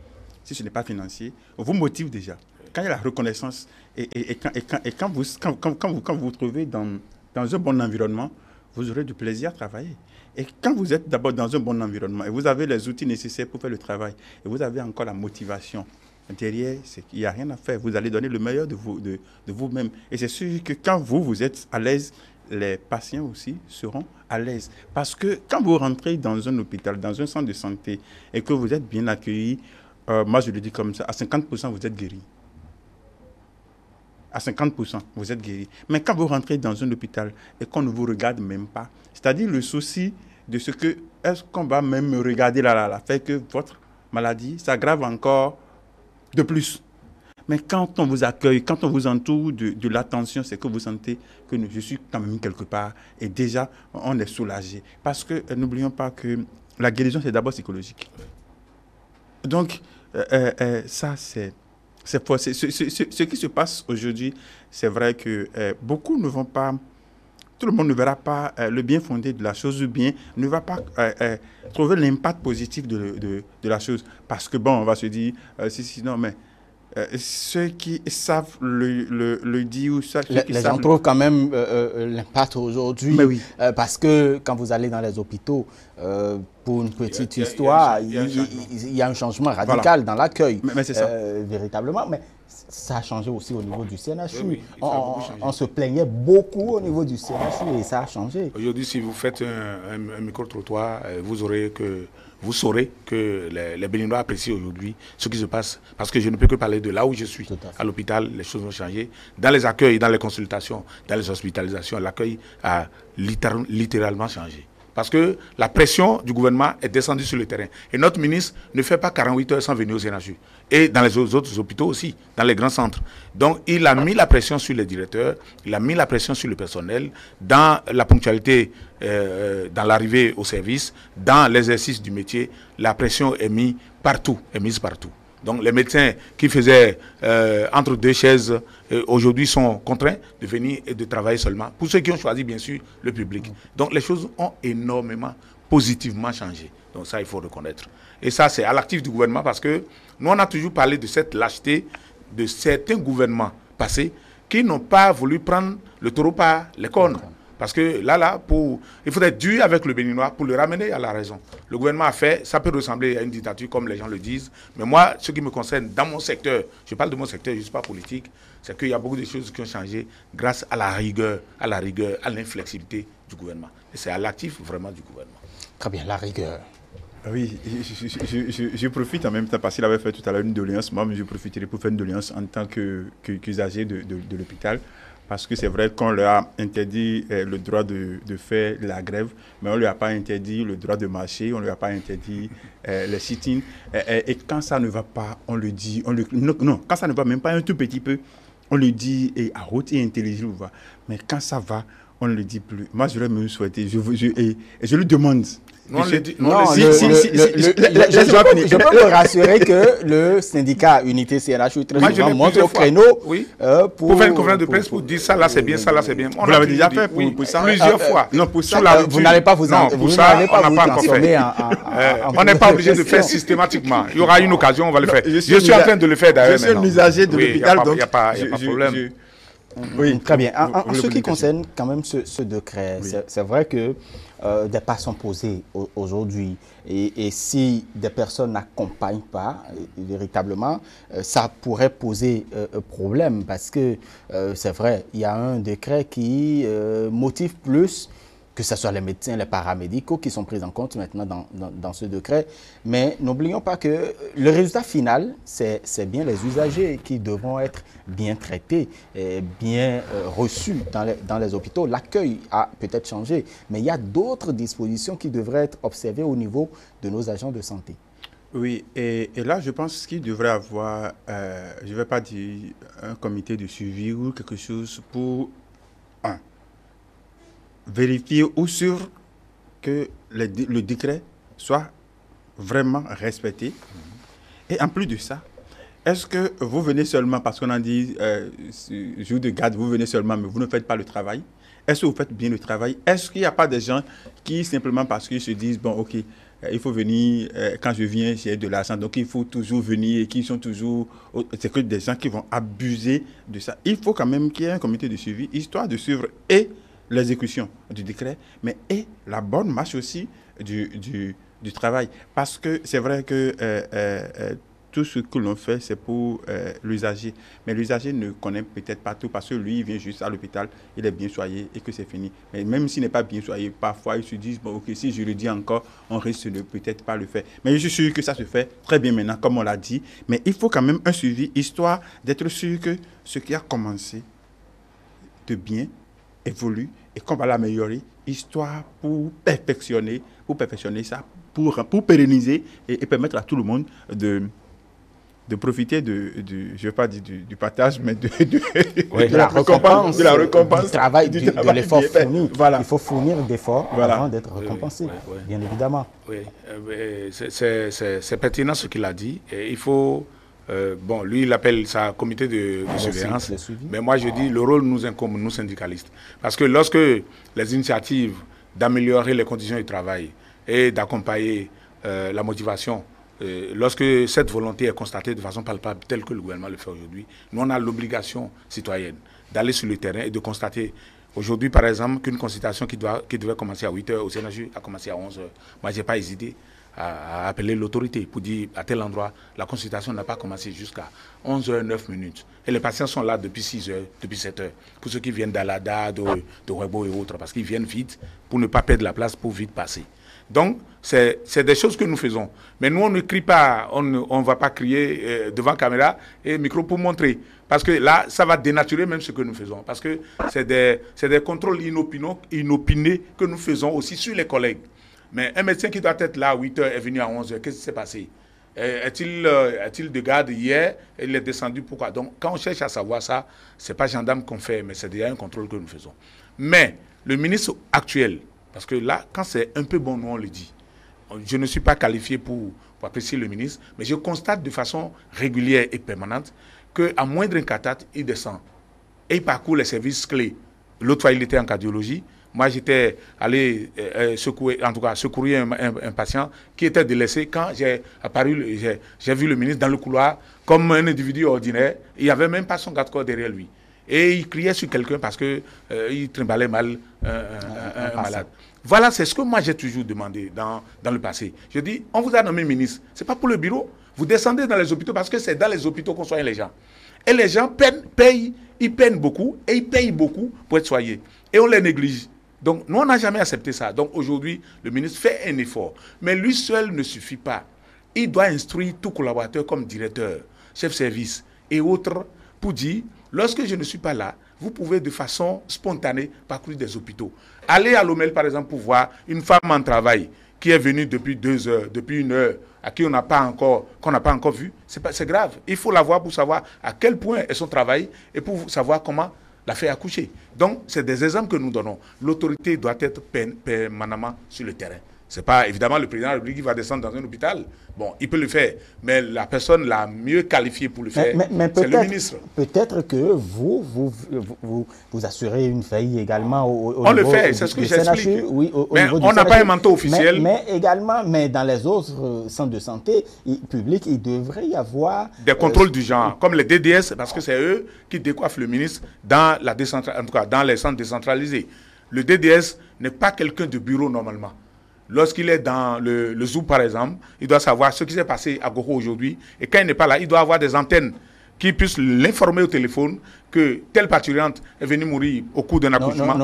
financier, vous motive déjà. Quand il y a la reconnaissance et quand vous vous trouvez dans un bon environnement, vous aurez du plaisir à travailler. Et quand vous êtes d'abord dans un bon environnement et vous avez les outils nécessaires pour faire le travail et vous avez encore la motivation derrière, il n'y a rien à faire. Vous allez donner le meilleur de vous-même. Et c'est sûr que quand vous êtes à l'aise, les patients aussi seront à l'aise. Parce que quand vous rentrez dans un hôpital, dans un centre de santé et que vous êtes bien accueilli, moi je le dis comme ça, à 50% vous êtes guéri. À 50%, vous êtes guéri. Mais quand vous rentrez dans un hôpital et qu'on ne vous regarde même pas, c'est-à-dire le souci de ce que, est-ce qu'on va même me regarder là, fait que votre maladie s'aggrave encore de plus. Mais quand on vous accueille, quand on vous entoure de l'attention, c'est que vous sentez que je suis quand même quelque part et déjà, on est soulagé. Parce que n'oublions pas que la guérison, c'est d'abord psychologique. Donc, ça, c'est C'est fort. Ce qui se passe aujourd'hui, c'est vrai que beaucoup ne vont pas... Tout le monde ne verra pas le bien fondé de la chose ou bien ne va pas trouver l'impact positif de la chose. Parce que, bon, on va se dire, non, mais ceux qui savent le dire ou ceux qui les savent... gens trouvent quand même l'impact aujourd'hui. Mais oui. Parce que quand vous allez dans les hôpitaux, pour une petite histoire, il y a un changement radical dans l'accueil. Mais c'est ça. Véritablement. Mais ça a changé aussi au niveau du CNHU. Oui, on se plaignait beaucoup au niveau du CNHU et ça a changé. Aujourd'hui, si vous faites un micro-trottoir, vous saurez que les Béninois apprécient aujourd'hui ce qui se passe. Parce que je ne peux que parler de là où je suis. À l'hôpital, les choses ont changé. Dans les accueils, dans les consultations, dans les hospitalisations, l'accueil a littéralement changé. Parce que la pression du gouvernement est descendue sur le terrain. Et notre ministre ne fait pas 48 heures sans venir au CNHU. Et dans les autres hôpitaux aussi, dans les grands centres. Donc, il a mis la pression sur les directeurs, il a mis la pression sur le personnel, dans la ponctualité, dans l'arrivée au service, dans l'exercice du métier. La pression est mise partout, Donc, les médecins qui faisaient entre deux chaises, aujourd'hui sont contraints de venir et de travailler seulement. Pour ceux qui ont choisi, bien sûr, le public. Donc, les choses ont énormément, positivement changé. Donc, ça, il faut reconnaître. Et ça, c'est à l'actif du gouvernement parce que nous, on a toujours parlé de cette lâcheté de certains gouvernements passés qui n'ont pas voulu prendre le taureau par les cornes. Parce que il faut être dur avec le Béninois pour le ramener à la raison. Le gouvernement a fait, ça peut ressembler à une dictature comme les gens le disent, mais moi, ce qui me concerne dans mon secteur, je parle de mon secteur, je ne suis pas politique, c'est qu'il y a beaucoup de choses qui ont changé grâce à la rigueur, à l'inflexibilité du gouvernement. Et c'est à l'actif vraiment du gouvernement. Très bien, la rigueur. Oui, je profite en même temps, parce qu'il avait fait tout à l'heure une doléance, moi je profiterai pour faire une doléance en tant qu'usager de l'hôpital. Parce que c'est vrai qu'on leur a interdit le droit de faire la grève, mais on ne leur a pas interdit le droit de marcher, on ne leur a pas interdit les sit-ins. Et quand ça ne va pas, on le dit. Non, quand ça ne va même pas un tout petit peu, on le dit et à haute et intelligible. Mais quand ça va, on ne le dit plus. Moi, je l'ai même souhaité. Je lui demande. Je peux me rassurer que le syndicat Unité CNHU très souvent montre au créneau pour faire une conférence de presse pour dire ça là c'est bien, ça là c'est bien. Vous l'avez déjà fait pour ça plusieurs fois. Non, pour ça, vous n'allez pas vous transformer on n'est pas obligé de faire systématiquement. Il y aura une occasion, on va le faire. Je suis en train de le faire d'ailleurs. Je suis un usager de l'hôpital, donc il n'y a pas de problème. Oui, très bien. En ce qui concerne quand même ce décret, c'est vrai que des pas sont posés aujourd'hui. Et si des personnes n'accompagnent pas, véritablement, ça pourrait poser problème parce que c'est vrai, il y a un décret qui motive plus que ce soit les médecins, les paramédicaux qui sont pris en compte maintenant dans ce décret. Mais n'oublions pas que le résultat final, c'est bien les usagers qui devront être bien traités, et bien reçus dans les hôpitaux. L'accueil a peut-être changé, mais il y a d'autres dispositions qui devraient être observées au niveau de nos agents de santé. Oui, et là, je pense qu'il devrait avoir, je ne vais pas dire un comité de suivi ou quelque chose pour vérifier ou sûr que le décret soit vraiment respecté. Et en plus de ça, est-ce que vous venez seulement, parce qu'on a dit jour de garde, vous venez seulement, mais vous ne faites pas le travail? Est-ce que vous faites bien le travail? Est-ce qu'il n'y a pas des gens qui, simplement parce qu'ils se disent, bon, ok, il faut venir, quand je viens, j'ai de l'argent, donc il faut toujours venir et qui sont toujours... C'est que des gens qui vont abuser de ça. Il faut quand même qu'il y ait un comité de suivi, histoire de suivre et l'exécution du décret, mais et la bonne marche aussi du travail. Parce que c'est vrai que tout ce que l'on fait, c'est pour l'usager. Mais l'usager ne connaît peut-être pas tout parce que lui, il vient juste à l'hôpital, il est bien soigné et que c'est fini. Mais même s'il n'est pas bien soigné, parfois, ils se disent, bon, ok, si je le dis encore, on risque de peut-être pas le faire. Mais je suis sûr que ça se fait très bien maintenant, comme on l'a dit. Mais il faut quand même un suivi, histoire d'être sûr que ce qui a commencé de bien évolue et qu'on va l'améliorer, histoire pour perfectionner ça, pour pérenniser et permettre à tout le monde de profiter je ne vais pas dire du partage, mais de la récompense, du travail, de l'effort fourni. Voilà. Il faut fournir d'efforts avant d'être récompensé, bien évidemment. Oui, c'est pertinent ce qu'il a dit. Et il faut bon, lui, il appelle ça comité de surveillance. Mais moi, je dis, le rôle nous incombe, nous syndicalistes. Parce que lorsque les initiatives d'améliorer les conditions du travail et d'accompagner la motivation, lorsque cette volonté est constatée de façon palpable, telle que le gouvernement le fait aujourd'hui, nous, on a l'obligation citoyenne d'aller sur le terrain et de constater. Aujourd'hui, par exemple, qu'une consultation qui devait commencer à 8 h au CNHU a commencé à 11 h. Moi, je n'ai pas hésité à appeler l'autorité pour dire à tel endroit, la consultation n'a pas commencé jusqu'à 11 h 9 minutes. Et les patients sont là depuis 6 h, depuis 7 h. Pour ceux qui viennent d'Alada, de Webo et autres, parce qu'ils viennent vite pour ne pas perdre la place, pour vite passer. Donc, c'est des choses que nous faisons. Mais nous, on ne crie pas, on ne va pas crier devant caméra et micro pour montrer. Parce que là, ça va dénaturer même ce que nous faisons. Parce que c'est des contrôles inopinés que nous faisons aussi sur les collègues. Mais un médecin qui doit être là à 8 h est venu à 11 h. Qu'est-ce qui s'est passé? Est-il de garde hier? Il est descendu, pourquoi? Donc, quand on cherche à savoir ça, ce n'est pas gendarme qu'on fait, mais c'est déjà un contrôle que nous faisons. Mais le ministre actuel, parce que là, quand c'est un peu bon, nous on le dit. Je ne suis pas qualifié pour apprécier le ministre, mais je constate de façon régulière et permanente qu'à moindre incatate, il descend. Et il parcourt les services clés. L'autre fois, il était en cardiologie. Moi, j'étais allé secourir un patient qui était délaissé. Quand j'ai vu le ministre dans le couloir comme un individu ordinaire. Il n'y avait même pas son garde-corps derrière lui. Et il criait sur quelqu'un parce qu'il trimballait mal un malade. Voilà, c'est ce que moi j'ai toujours demandé dans le passé. Je dis, on vous a nommé ministre. Ce n'est pas pour le bureau. Vous descendez dans les hôpitaux parce que c'est dans les hôpitaux qu'on soigne les gens. Et les gens peinent beaucoup et ils payent beaucoup pour être soignés. Et on les néglige. Donc, nous, on n'a jamais accepté ça. Donc, aujourd'hui, le ministre fait un effort. Mais lui seul ne suffit pas. Il doit instruire tout collaborateur comme directeur, chef service et autres pour dire, lorsque je ne suis pas là, vous pouvez de façon spontanée parcourir des hôpitaux. Allez à l'Omel, par exemple, pour voir une femme en travail qui est venue depuis 2 heures, depuis 1 heure, à qui qu'on n'a pas encore vu. C'est grave. Il faut la voir pour savoir à quel point est son travail et pour savoir comment la faire accoucher. Donc, c'est des exemples que nous donnons. L'autorité doit être permanemment sur le terrain. Ce n'est pas évidemment le président de la République qui va descendre dans un hôpital. Bon, il peut le faire, mais la personne la mieux qualifiée pour le faire, c'est le ministre. Peut-être que vous assurez une veille également au on niveau le fait, c'est ce que j'explique. Oui, mais on n'a pas un manteau officiel. Mais également, dans les autres centres de santé publics, il devrait y avoir des contrôles du genre, comme les DDS, parce que c'est eux qui décoiffent le ministre dans en tout cas, dans les centres décentralisés. Le DDS n'est pas quelqu'un de bureau normalement. Lorsqu'il est dans le zoo, par exemple, il doit savoir ce qui s'est passé à Goro aujourd'hui. Et quand il n'est pas là, il doit avoir des antennes qui puissent l'informer au téléphone que telle parturiente est venue mourir au cours d'un accouchement.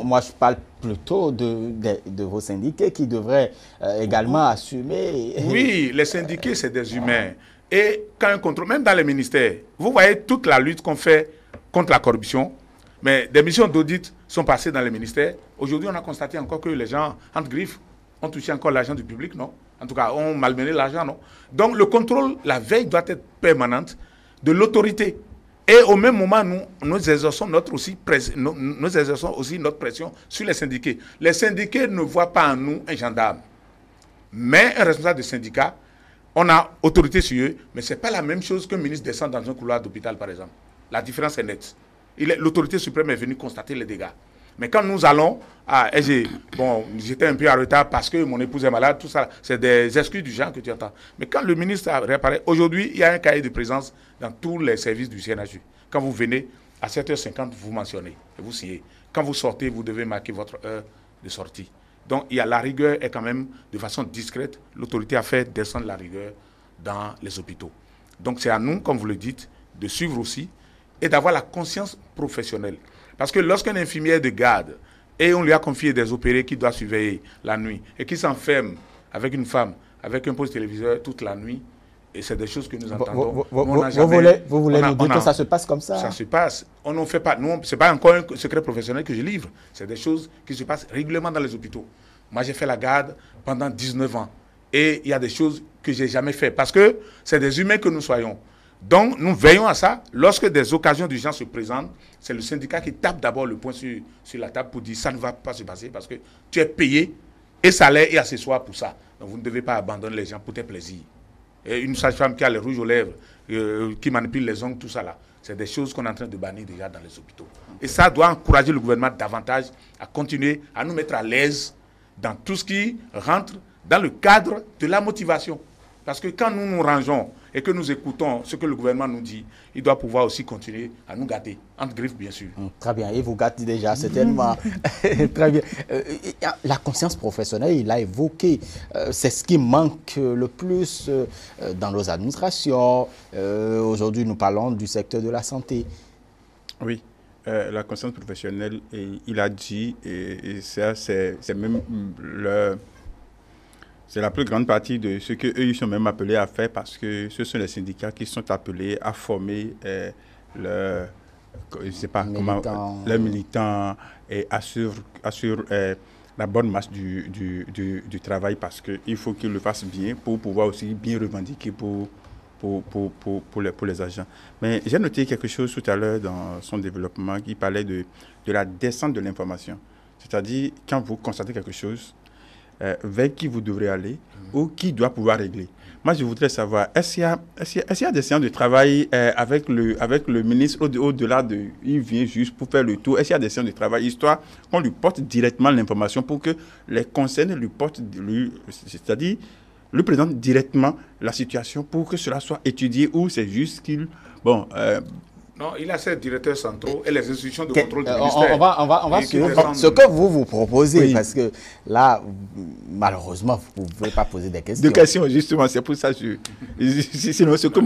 Moi je parle plutôt de vos syndiqués qui devraient également assumer. Oui, les syndiqués, c'est des humains. Et quand un contrôle, même dans les ministères, vous voyez toute la lutte qu'on fait contre la corruption. Mais des missions d'audit sont passées dans les ministères. Aujourd'hui, on a constaté encore que les gens, entre griffes, ont touché encore l'argent du public, non? En tout cas, ont malmené l'argent, non? Donc, le contrôle, la veille doit être permanente de l'autorité. Et au même moment, nous exerçons nous exerçons aussi notre pression sur les syndiqués. Les syndiqués ne voient pas en nous un gendarme. Mais un responsable de syndicat, on a autorité sur eux, mais ce n'est pas la même chose qu'un ministre descend dans un couloir d'hôpital, par exemple. La différence est nette. L'autorité suprême est venue constater les dégâts. Mais quand nous allons, j'étais un peu en retard parce que mon épouse est malade, tout ça, c'est des excuses du genre que tu entends. Mais quand le ministre réapparaît, aujourd'hui, il y a un cahier de présence dans tous les services du CNHU. Quand vous venez, à 7h50, vous mentionnez et vous signez. Quand vous sortez, vous devez marquer votre heure de sortie. Donc, la rigueur est quand même, de façon discrète, l'autorité a fait descendre la rigueur dans les hôpitaux. Donc, c'est à nous, comme vous le dites, de suivre aussi et d'avoir la conscience professionnelle. Parce que lorsqu'un infirmière de garde, et on lui a confié des opérés qui doit surveiller la nuit, et qui s'enferme avec une femme, avec un poste téléviseur toute la nuit, et c'est des choses que nous entendons. Vous voulez nous dire que ça se passe comme ça? Ça se passe. On n'en fait pas. Ce n'est pas encore un secret professionnel que je livre. C'est des choses qui se passent régulièrement dans les hôpitaux. Moi, j'ai fait la garde pendant 19 ans. Et il y a des choses que je n'ai jamais faites. Parce que c'est des humains que nous soyons. Donc, nous veillons à ça. Lorsque des occasions d'urgence se présentent, c'est le syndicat qui tape d'abord le poing sur la table pour dire ça ne va pas se passer parce que tu es payé et salaire et accessoire pour ça. Donc, vous ne devez pas abandonner les gens pour tes plaisirs. une sage-femme qui a les rouges aux lèvres, qui manipule les ongles, tout ça là. C'est des choses qu'on est en train de bannir déjà dans les hôpitaux. Et ça doit encourager le gouvernement davantage à continuer à nous mettre à l'aise dans tout ce qui rentre dans le cadre de la motivation. Parce que quand nous nous rangeons et que nous écoutons ce que le gouvernement nous dit, il doit pouvoir aussi continuer à nous gâter, entre griffes bien sûr. Très bien, il vous gâte déjà, certainement. Très bien. La conscience professionnelle, il a évoqué, c'est ce qui manque le plus dans nos administrations. Aujourd'hui, nous parlons du secteur de la santé. Oui, la conscience professionnelle, il a dit, et ça, c'est même c'est la plus grande partie de ce qu'eux, ils sont même appelés à faire, parce que ce sont les syndicats qui sont appelés à former je sais pas comment, les militants et assurent la bonne masse du travail, parce qu'il faut qu'ils le fassent bien pour pouvoir aussi bien revendiquer pour les agents. Mais j'ai noté quelque chose tout à l'heure dans son développement qui parlait de la descente de l'information. C'est-à-dire, quand vous constatez quelque chose, vers qui vous devrez aller ou qui doit pouvoir régler. Moi, je voudrais savoir, est-ce qu'il y a des séances de travail avec le ministre au-delà de... Il vient juste pour faire le tour. Est-ce qu'il y a des séances de travail, histoire qu'on lui porte directement l'information pour que les concernés lui portent... C'est-à-dire, lui présente directement la situation pour que cela soit étudié, ou c'est juste qu'il... Bon... Non, il a ses directeurs centraux et les institutions de contrôle du ministère. On va sur ce que vous proposez, oui. Parce que là, malheureusement, vous ne pouvez pas poser des questions. Des questions, justement, c'est pour ça que sinon, ce que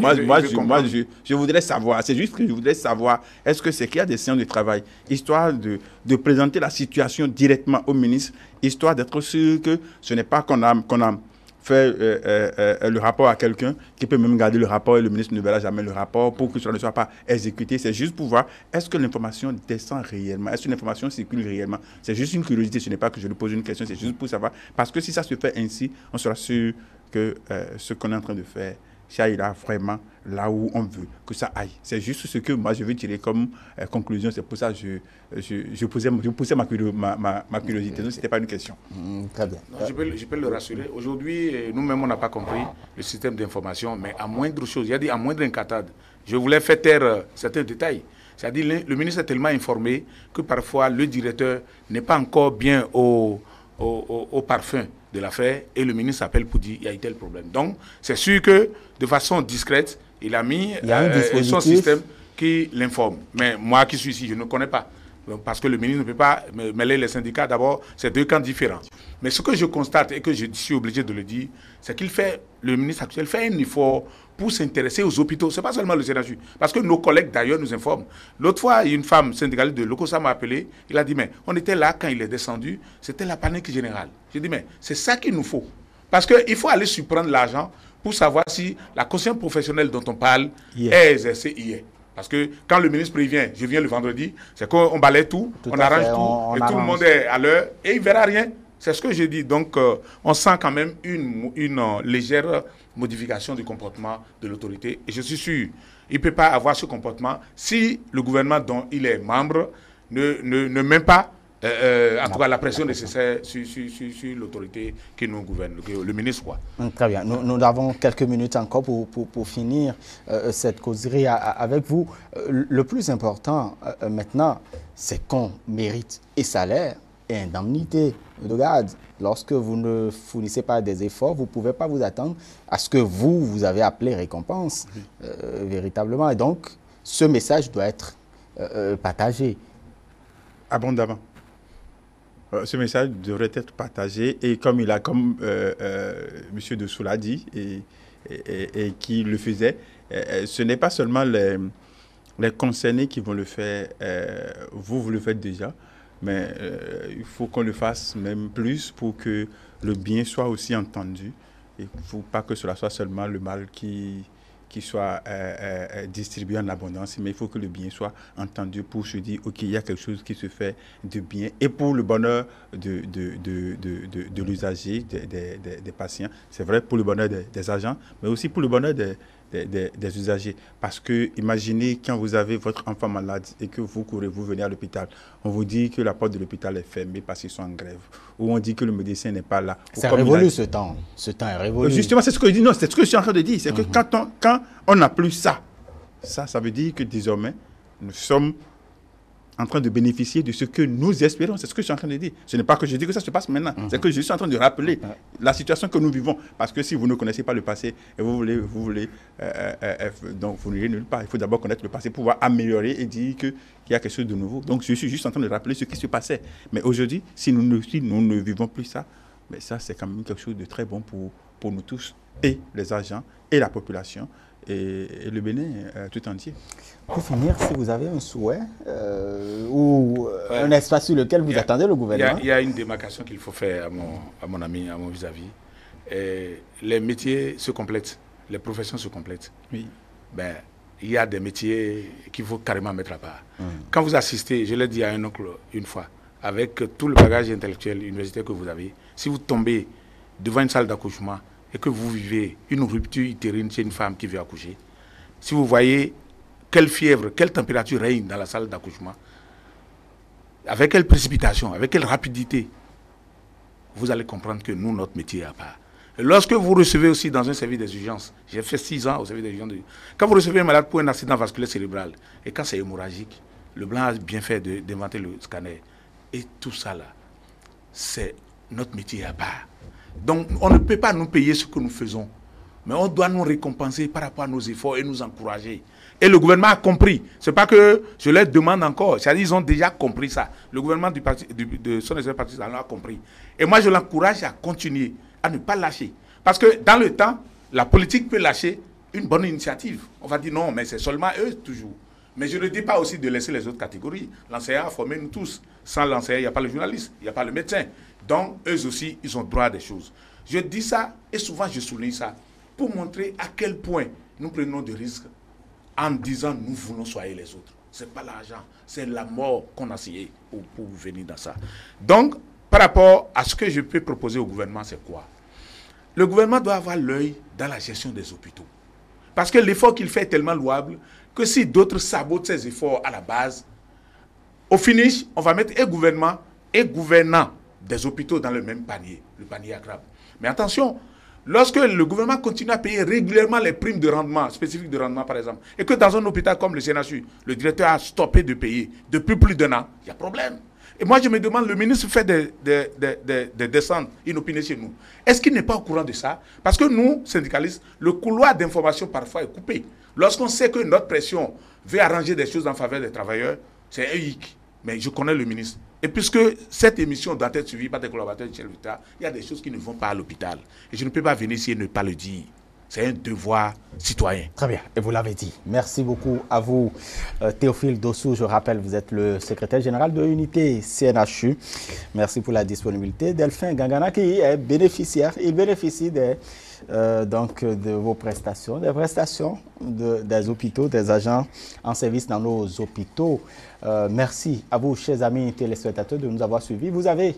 je voudrais savoir, c'est juste que je voudrais savoir, est-ce que c'est qu'il y a des séances de travail, histoire de présenter la situation directement au ministre, histoire d'être sûr que ce n'est pas qu'on a fait le rapport à quelqu'un qui peut même garder le rapport et le ministre ne verra jamais le rapport pour que cela ne soit pas exécuté. C'est juste pour voir, est-ce que l'information descend réellement? Est-ce que l'information circule réellement? C'est juste une curiosité, ce n'est pas que je lui pose une question, c'est juste pour savoir. Parce que si ça se fait ainsi, on sera sûr que ce qu'on est en train de faire, ça ira vraiment là où on veut que ça aille. C'est juste ce que moi je veux tirer comme conclusion. C'est pour ça que je poussais ma curiosité. Ce n'était pas une question. Très bien. Non, je peux le rassurer. Aujourd'hui, nous-mêmes, on n'a pas compris le système d'information, mais à moindre chose, il a dit à moindre incatade. Je voulais faire taire certains détails. C'est-à-dire le ministre est tellement informé que parfois le directeur n'est pas encore bien au parfum de l'affaire, et le ministre s'appelle pour dire il y a eu tel problème. Donc, c'est sûr que de façon discrète, il a mis son système qui l'informe. Mais moi qui suis ici, je ne connais pas. Parce que le ministre ne peut pas mêler les syndicats. D'abord, c'est deux camps différents. Mais ce que je constate et que je suis obligé de le dire, c'est le ministre actuel fait un effort pour s'intéresser aux hôpitaux. Ce n'est pas seulement le CNHU. Parce que nos collègues d'ailleurs nous informent. L'autre fois, une femme syndicaliste de l'OCOSA m'a appelé. Il a dit, mais on était là quand il est descendu. C'était la panique générale. J'ai dit, mais c'est ça qu'il nous faut. Parce qu'il faut aller surprendre l'argent pour savoir si la conscience professionnelle dont on parle est exercée hier. Parce que quand le ministre prévient, je viens le vendredi, c'est qu'on balaie tout, on arrange tout, et tout le monde est à l'heure, et il ne verra rien. C'est ce que j'ai dit. Donc, on sent quand même une légère modification du comportement de l'autorité. Et je suis sûr, il ne peut pas avoir ce comportement si le gouvernement dont il est membre ne met pas en tout cas la pression nécessaire sur l'autorité qui nous gouverne, le ministre. Quoi. Très bien. Nous avons quelques minutes encore pour finir cette causerie avec vous. Le plus important maintenant, c'est qu'on mérite et salaire et indemnité de garde. Lorsque vous ne fournissez pas des efforts, vous ne pouvez pas vous attendre à ce que vous avez appelé récompense, véritablement. Et donc, ce message doit être partagé. Abondamment. Ce message devrait être partagé, et comme M. Dessous l'a dit et qui le faisait, ce n'est pas seulement les concernés qui vont le faire, vous le faites déjà, mais il faut qu'on le fasse même plus pour que le bien soit aussi entendu. Il ne faut pas que cela soit seulement le mal qui soit distribué en abondance, mais il faut que le bien soit entendu pour se dire, OK, il y a quelque chose qui se fait de bien, et pour le bonheur de l'usager, des patients. C'est vrai pour le bonheur des agents, mais aussi pour le bonheur des usagers. Parce que imaginez quand vous avez votre enfant malade et que vous courez, vous venez à l'hôpital, on vous dit que la porte de l'hôpital est fermée parce qu'ils sont en grève, ou on dit que le médecin n'est pas là. C'est révolu ce temps. Ce temps est révolu. Justement, c'est ce que je dis. Non, c'est ce que je suis en train de dire. C'est que quand on n'a plus ça, ça veut dire que désormais, nous sommes en train de bénéficier de ce que nous espérons. C'est ce que je suis en train de dire. Ce n'est pas que je dis que ça se passe maintenant. C'est que je suis en train de rappeler la situation que nous vivons. Parce que si vous ne connaissez pas le passé et vous voulez donc vous n'irez nulle part. Il faut d'abord connaître le passé pour pouvoir améliorer et dire qu'il y a quelque chose de nouveau. Donc je suis juste en train de rappeler ce qui se passait. Mais aujourd'hui, si nous ne vivons plus ça, mais ça c'est quand même quelque chose de très bon pour nous tous, et les agents, et la population, et le Bénin tout entier. Pour finir, si vous avez un souhait ou un espace sur lequel vous attendez le gouvernement. Il y a une démarcation qu'il faut faire à mon ami, à mon vis-à-vis. Les métiers se complètent, les professions se complètent. Oui. Ben, il y a des métiers qu'il faut carrément mettre à part. Quand vous assistez, je l'ai dit à un oncle une fois, avec tout le bagage intellectuel universitaire que vous avez, si vous tombez devant une salle d'accouchement et que vous vivez une rupture utérine chez une femme qui veut accoucher, si vous voyez quelle fièvre, quelle température règne dans la salle d'accouchement, avec quelle précipitation, avec quelle rapidité, vous allez comprendre que nous, notre métier est à part. Et lorsque vous recevez aussi dans un service des urgences, j'ai fait 6 ans au service des urgences, quand vous recevez un malade pour un accident vasculaire cérébral, et quand c'est hémorragique, le blanc a bien fait d'inventer le scanner. Et tout ça là, c'est notre métier à part. Donc on ne peut pas nous payer ce que nous faisons, mais on doit nous récompenser par rapport à nos efforts et nous encourager. Et le gouvernement a compris. Ce n'est pas que je leur demande encore. C'est-à-dire qu'ils ont déjà compris ça. Le gouvernement de son excellence parti a compris. Et moi, je l'encourage à continuer, à ne pas lâcher. Parce que dans le temps, la politique peut lâcher une bonne initiative. On va dire non, mais c'est seulement eux toujours. Mais je ne dis pas aussi de laisser les autres catégories. L'enseignant a formé nous tous. Sans l'enseignant, il n'y a pas le journaliste, il n'y a pas le médecin. Donc, eux aussi, ils ont droit à des choses. Je dis ça, et souvent je souligne ça, pour montrer à quel point nous prenons des risques en disant nous voulons soigner les autres. Ce n'est pas l'argent, c'est la mort qu'on a essayé pour venir dans ça. Donc, par rapport à ce que je peux proposer au gouvernement, c'est quoi? Le gouvernement doit avoir l'œil dans la gestion des hôpitaux. Parce que l'effort qu'il fait est tellement louable que si d'autres sabotent ses efforts à la base, au finish, on va mettre et gouvernement et gouvernant des hôpitaux dans le même panier, le panier à crabe. Mais attention, lorsque le gouvernement continue à payer régulièrement les primes de rendement, spécifiques de rendement par exemple, et que dans un hôpital comme le CNHU, le directeur a stoppé de payer depuis plus d'1 an, il y a problème. Et moi je me demande, le ministre fait des descentes inopinées chez nous. Est-ce qu'il n'est pas au courant de ça? Parce que nous, syndicalistes, le couloir d'information parfois est coupé. Lorsqu'on sait que notre pression veut arranger des choses en faveur des travailleurs, c'est un hic. Mais je connais le ministre. Et puisque cette émission doit être suivie par des collaborateurs de chez l'État, il y a des choses qui ne vont pas à l'hôpital. Et je ne peux pas venir ici et ne pas le dire. C'est un devoir citoyen. Très bien, et vous l'avez dit. Merci beaucoup à vous, Théophile Dossou. Je rappelle, vous êtes le secrétaire général de l'unité CNHU. Merci pour la disponibilité. Delphin Gangana, qui est bénéficiaire, il bénéficie donc de vos prestations, des prestations des hôpitaux, des agents en service dans nos hôpitaux. Merci à vous, chers amis téléspectateurs, de nous avoir suivis. Vous avez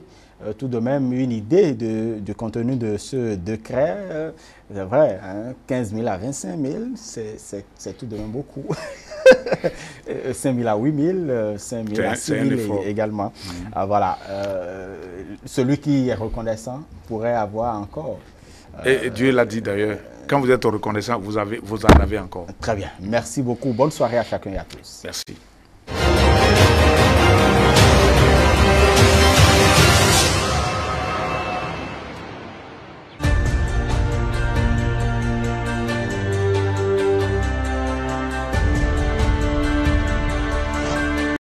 tout de même une idée du contenu de ce décret. C'est vrai, hein, 15 000 à 25 000, c'est tout de même beaucoup. 5 000 à 8 000, 5 000 à 6 000 également. Voilà. Celui qui est reconnaissant pourrait avoir encore. Et Dieu l'a dit d'ailleurs, quand vous êtes reconnaissant, vous en avez encore. Très bien. Merci beaucoup. Bonne soirée à chacun et à tous. Merci.